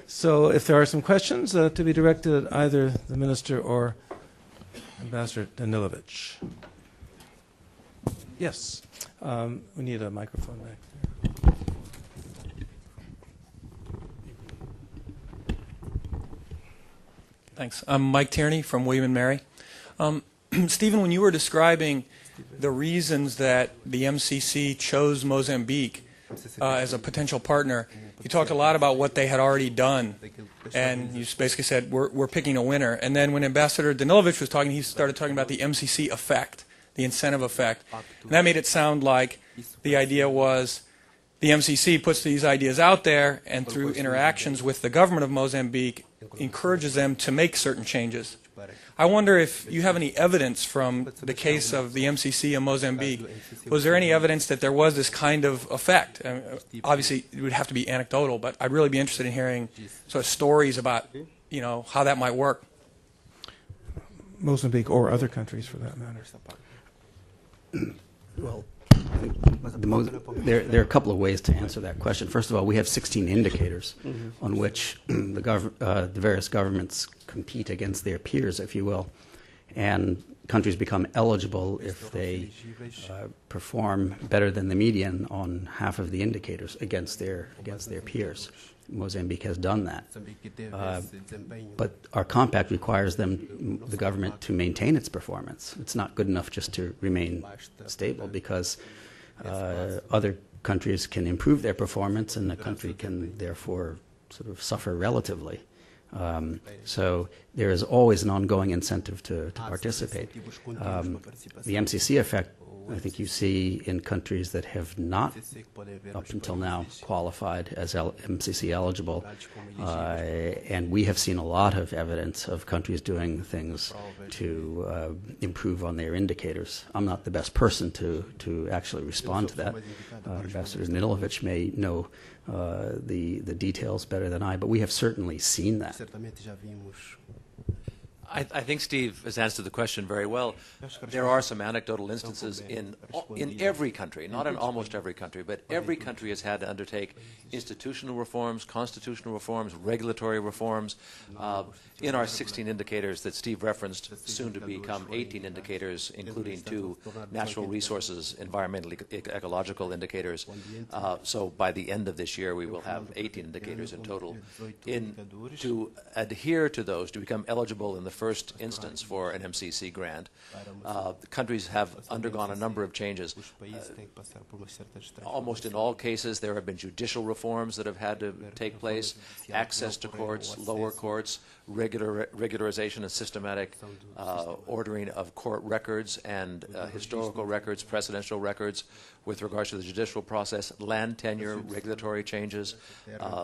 So, if there are some questions to be directed at either the Minister or Ambassador Danilovich. Yes, we need a microphone back there. Thanks. I'm Mike Tierney from William & Mary. Stephen, when you were describing the reasons that the MCC chose Mozambique as a potential partner, you talked a lot about what they had already done, and you basically said, we're picking a winner. And then when Ambassador Danilovich was talking, he started talking about the MCC effect, the incentive effect. And that made it sound like the idea was the MCC puts these ideas out there, and through interactions with the government of Mozambique, encourages them to make certain changes. I wonder if you have any evidence from the case of the MCC in Mozambique. Was there any evidence that there was this kind of effect? Obviously, it would have to be anecdotal, but I'd really be interested in hearing sort of stories about, you know, how that might work. Mozambique or other countries, for that matter. Well, there are a couple of ways to answer that question. First of all, we have 16 indicators on which the various governments compete against their peers, if you will, and countries become eligible if they perform better than the median on half of the indicators against their peers. Mozambique has done that. But our compact requires the government to maintain its performance. It's not good enough just to remain stable, because other countries can improve their performance and the country can therefore sort of suffer relatively. So there is always an ongoing incentive to participate. The MCC effect, I think you see in countries that have not, up until now, qualified as MCC eligible, and we have seen a lot of evidence of countries doing things to improve on their indicators. I'm not the best person to actually respond to that. Ambassador Danilovich may know the details better than I, but we have certainly seen that. I think Steve has answered the question very well. There are some anecdotal instances in every country, not in almost every country, but every country has had to undertake institutional reforms, constitutional reforms, regulatory reforms. In our 16 indicators that Steve referenced, soon to become 18 indicators, including 2 natural resources, environmental, ecological indicators. So by the end of this year, we will have 18 indicators in total. To adhere to those, to become eligible in the first instance for an MCC grant, countries have undergone a number of changes. Almost in all cases, there have been judicial reforms that have had to take place, access to courts, lower courts, regularization and systematic ordering of court records and historical records, precedential records with regards to the judicial process, land tenure, regulatory changes,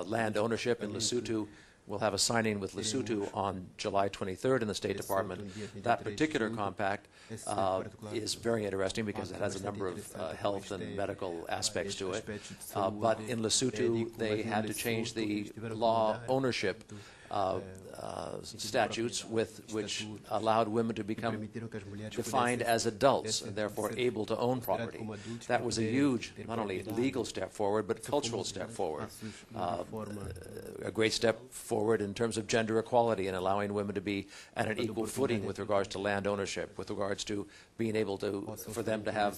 land ownership. In Lesotho, We'll have a signing with Lesotho on July 23rd in the State Department. That particular compact is very interesting because it has a number of health and medical aspects to it. But in Lesotho, they had to change the law ownership statutes which allowed women to become defined as adults and therefore able to own property. That was a huge, not only legal step forward, but cultural step forward. A great step forward in terms of gender equality and allowing women to be at an equal footing with regards to land ownership, with regards to being able to, for them to have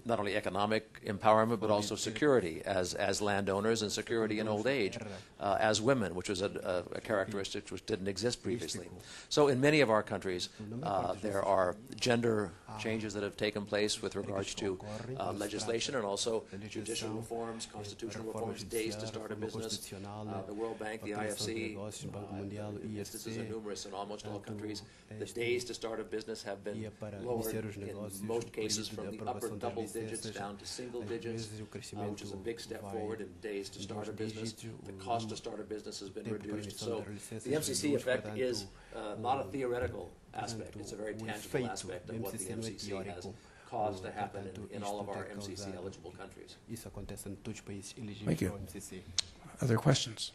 not only economic empowerment, but also security as landowners and security in old age as women, which was a characteristic which didn't exist previously. So in many of our countries, there are gender changes that have taken place with regards to legislation and also judicial reforms, constitutional reforms, days to start a business. The World Bank, the IFC, instances are numerous in almost all countries. The days to start a business have been lowered in most cases from the upper double digits down to single digits, which is a big step forward in days to start a business. The cost to start a business has been reduced. So the MCC effect is not a theoretical aspect. It's a very tangible aspect of what the MCC has caused to happen in all of our MCC-eligible countries. Thank you. Other questions?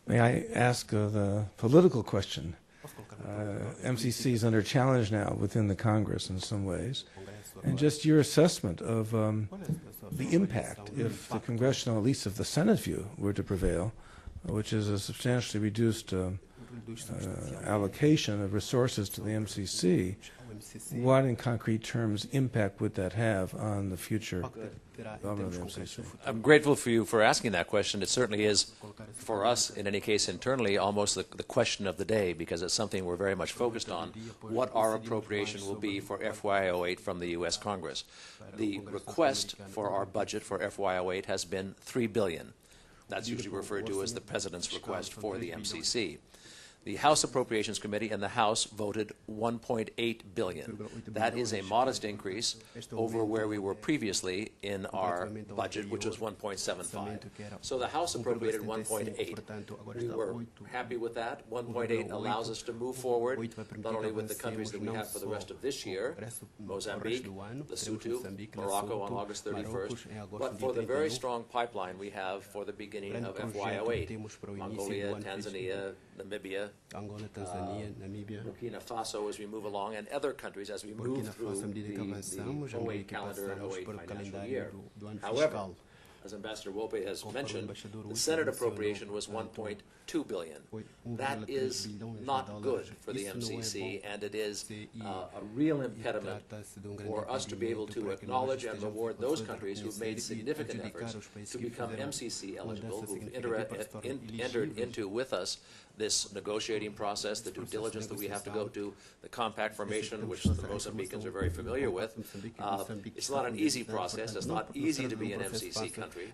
May I ask the political question? MCC is under challenge now within the Congress in some ways. And just your assessment of the impact if the congressional, at least if the Senate view, were to prevail, which is a substantially reduced allocation of resources to the MCC, what in concrete terms impact would that have on the future development of the MCC? I'm grateful for you for asking that question. It certainly is, for us, in any case internally, almost the question of the day, because it's something we're very much focused on, what our appropriation will be for FY08 from the U.S. Congress. The request for our budget for FY08 has been $3 billion. That's usually referred to as the President's request for the MCC. The House Appropriations Committee and the House voted $1.8 billion. That is a modest increase over where we were previously in our budget, which was $1.75. So the House appropriated $1.8. We were happy with that. $1.8 allows us to move forward, not only with the countries that we have for the rest of this year, Mozambique, Lesotho, Morocco on August 31st, but for the very strong pipeline we have for the beginning of FY08, Mongolia, Tanzania, Namibia, Angola, Tanzania, Namibia, Burkina Faso as we move along, and other countries as we move through the 08 calendar and 08 financial year. However, as Ambassador Wolpe has mentioned, the Senate appropriation was $1.2 billion. That is not good for the MCC, and it is a real impediment for us to be able to acknowledge and reward those countries who've made significant efforts to become MCC eligible, who've entered into with us this negotiating process, the due diligence that we have to go to, the compact formation, which the Mozambicans are very familiar with. It's not an easy process. It's not easy to be an MCC country.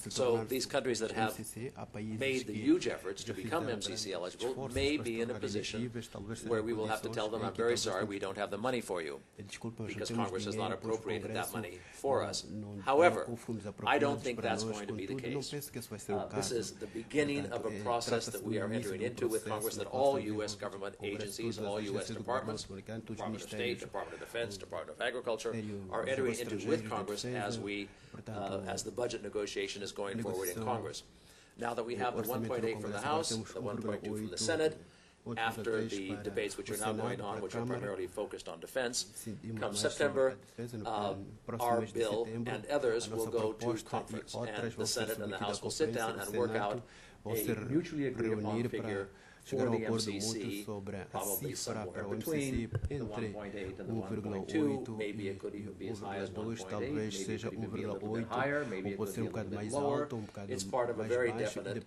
So these countries that have made the huge efforts to become MCC eligible may be in a position where we will have to tell them, I'm very sorry, we don't have the money for you, because Congress has not appropriated that money for us. However, I don't think that's going to be the case. This is the beginning of a process that we are entering into with Congress, that all U.S. government agencies, all U.S. departments, Department of State, Department of Defense, Department of Agriculture, are entering into with Congress as the budget negotiation is going forward in Congress. Now that we have the 1.8 from the House, the 1.2 from the Senate, after the debates which are now going on, which are primarily focused on defense, come September, our bill and others will go to conference, and the Senate and the House will sit down and work out a mutually agreed upon figure for the MCC, probably somewhere between the 1.8 and the 1.2. Maybe it could even be as high as 1.8. Maybe it could even be a little bit higher. Maybe it could be a little bit lower. It's part of a very definite,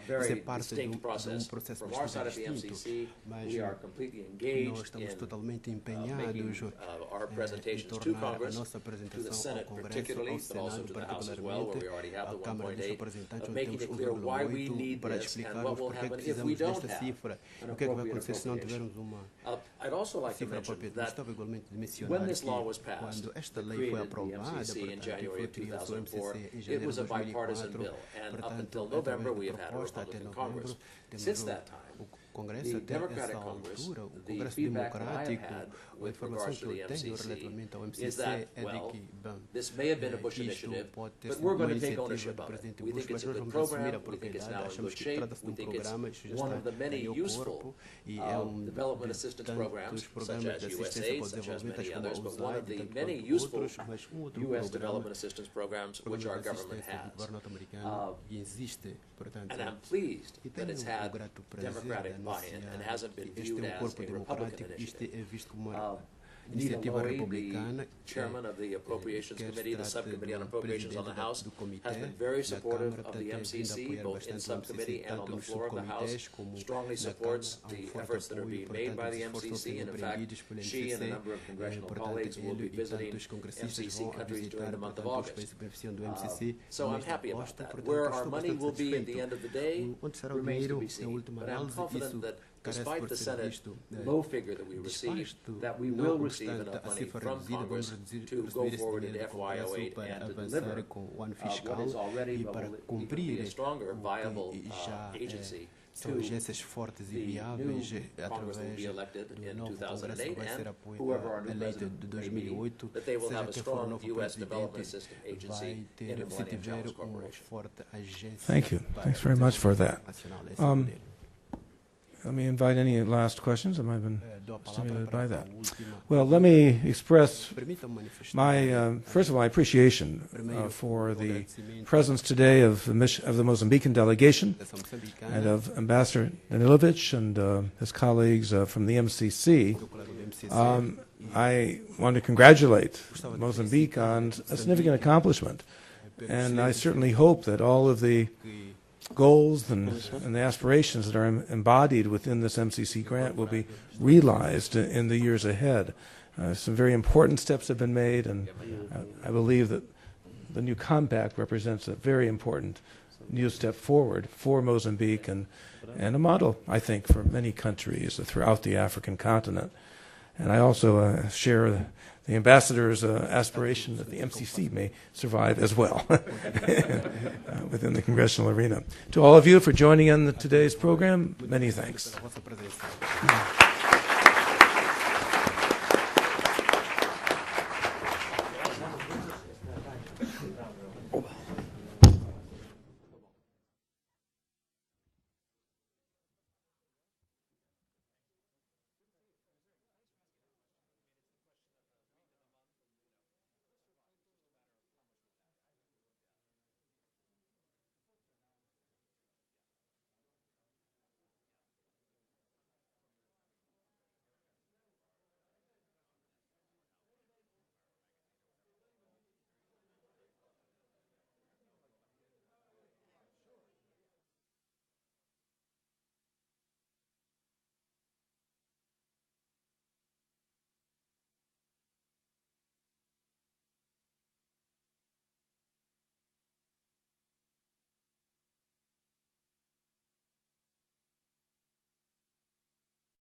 very distinct process. From our side of the MCC, we are completely engaged in making our presentations to Congress, to the Senate particularly, but also to the House as well, where we already have the 1.8, of making it clear why we need this and what will happen if we don't have have cifra, an o que é que vai appropriate acontecer se não appropriation. tivermos uma I'd also like to cifra mention apropriada? that Gostava igualmente de when mencionar this que law was passed, quando esta that lei foi created the aprovada, MCC in portanto, January foi of criado o 2004, MCC em it janeiro was de a bipartisan 2004, bill, and up portanto, until através November de we have had a proposta até Republican novembro, Congress. temos Since that time, o Congresso the até Democratic essa Congress, altura, o the Congresso feedback that I have Democrático, had a with informação regards que to eu the tenho MCC relativamente ao is MCC that, é de well, que, bem, this may have been a Bush isto initiative, pode ter but sido we're uma going to take iniciativa ownership do of it. Presidente We Bush, think it's mas a nós good vamos assumir program, a we think it's propriedade, now in achamos good que shape, trata-se de we think it's programa, isto já one está of the many em useful corpo e é development de assistance tantos programs, such programas as de assistência USAID, para o such as desenvolvimento, many como others, a but one of USAID, the tanto many quanto useful outros, mas outro U.S. programa, development assistance programs which our programa de government assistência do has. governo norte-americano que existe, portanto, And I'm pleased e that tenho it's o had grato prazer de Democratic buy-in and anunciar hasn't been que este viewed é um as corpo a Republican democrático, isto initiative. é visto como uma iniciativa Lowy, republicana, the chairman of the Appropriations quer Committee, the se trate subcommittee on do appropriations on the presidente House, do comitê has been very da supportive Câmara, of the tem vindo a MCC, apoiar both in bastante o subcommittee MCC, and on tanto the nos floor of the House, subcomitês como strongly na supports Câmara, há the forte efforts that are apoio, being made by the portanto, os esforços MCC, and in fact, empreendidos pelo she and a MCC, number of congressional portanto, colleagues will be ele e visiting tantos congressistas MCC vão a countries during visitar, the month of portanto, os August. países que beneficiam do MCC. So I'm nesta happy about proposta, that. portanto, Where estou our money bastante will be at the satisfeito. end of the day Onde será o remains to dinheiro be em seen, última but I'm análise, confident isso that carece despite por the ser Senate visto. low figure that we received, that we will receive enough money from Congress to go forward into FY08 and to deliver what is already be a stronger, viable agency to agências fortes e the viáveis new Congress that will be elected do in novo Congresso que 2008 vai ser and whoever our new eleito president de may be, 2008, that they will seja have a quem for o strong novo U.S. development presidente, assistance vai agency in ter, the se Millennium tiver Challenge uma Corporation. forte agência Thank you. para Thanks very much for that. nacional. Esse é o modelo. Let me invite any last questions. Have I been Dou a palavra stimulated para by a that? última. Well, let me express Permitam-me manifestar my, first of all, my appreciation for the presence today of the Mozambican delegation dessa moçambicana, and of Ambassador Danilovich and his colleagues from the MCC. do colega do MCC. I want to congratulate Mozambique on a significant accomplishment, and I certainly hope that all of the goals and the aspirations that are embodied within this MCC grant will be realized in the years ahead. Some very important steps have been made, and I believe that the new compact represents a very important new step forward for Mozambique and a model, I think, for many countries throughout the African continent. And I also share the ambassador's aspiration that the MCC may survive as well within the congressional arena. To all of you for joining in today's program, many thanks. pela vossa presença.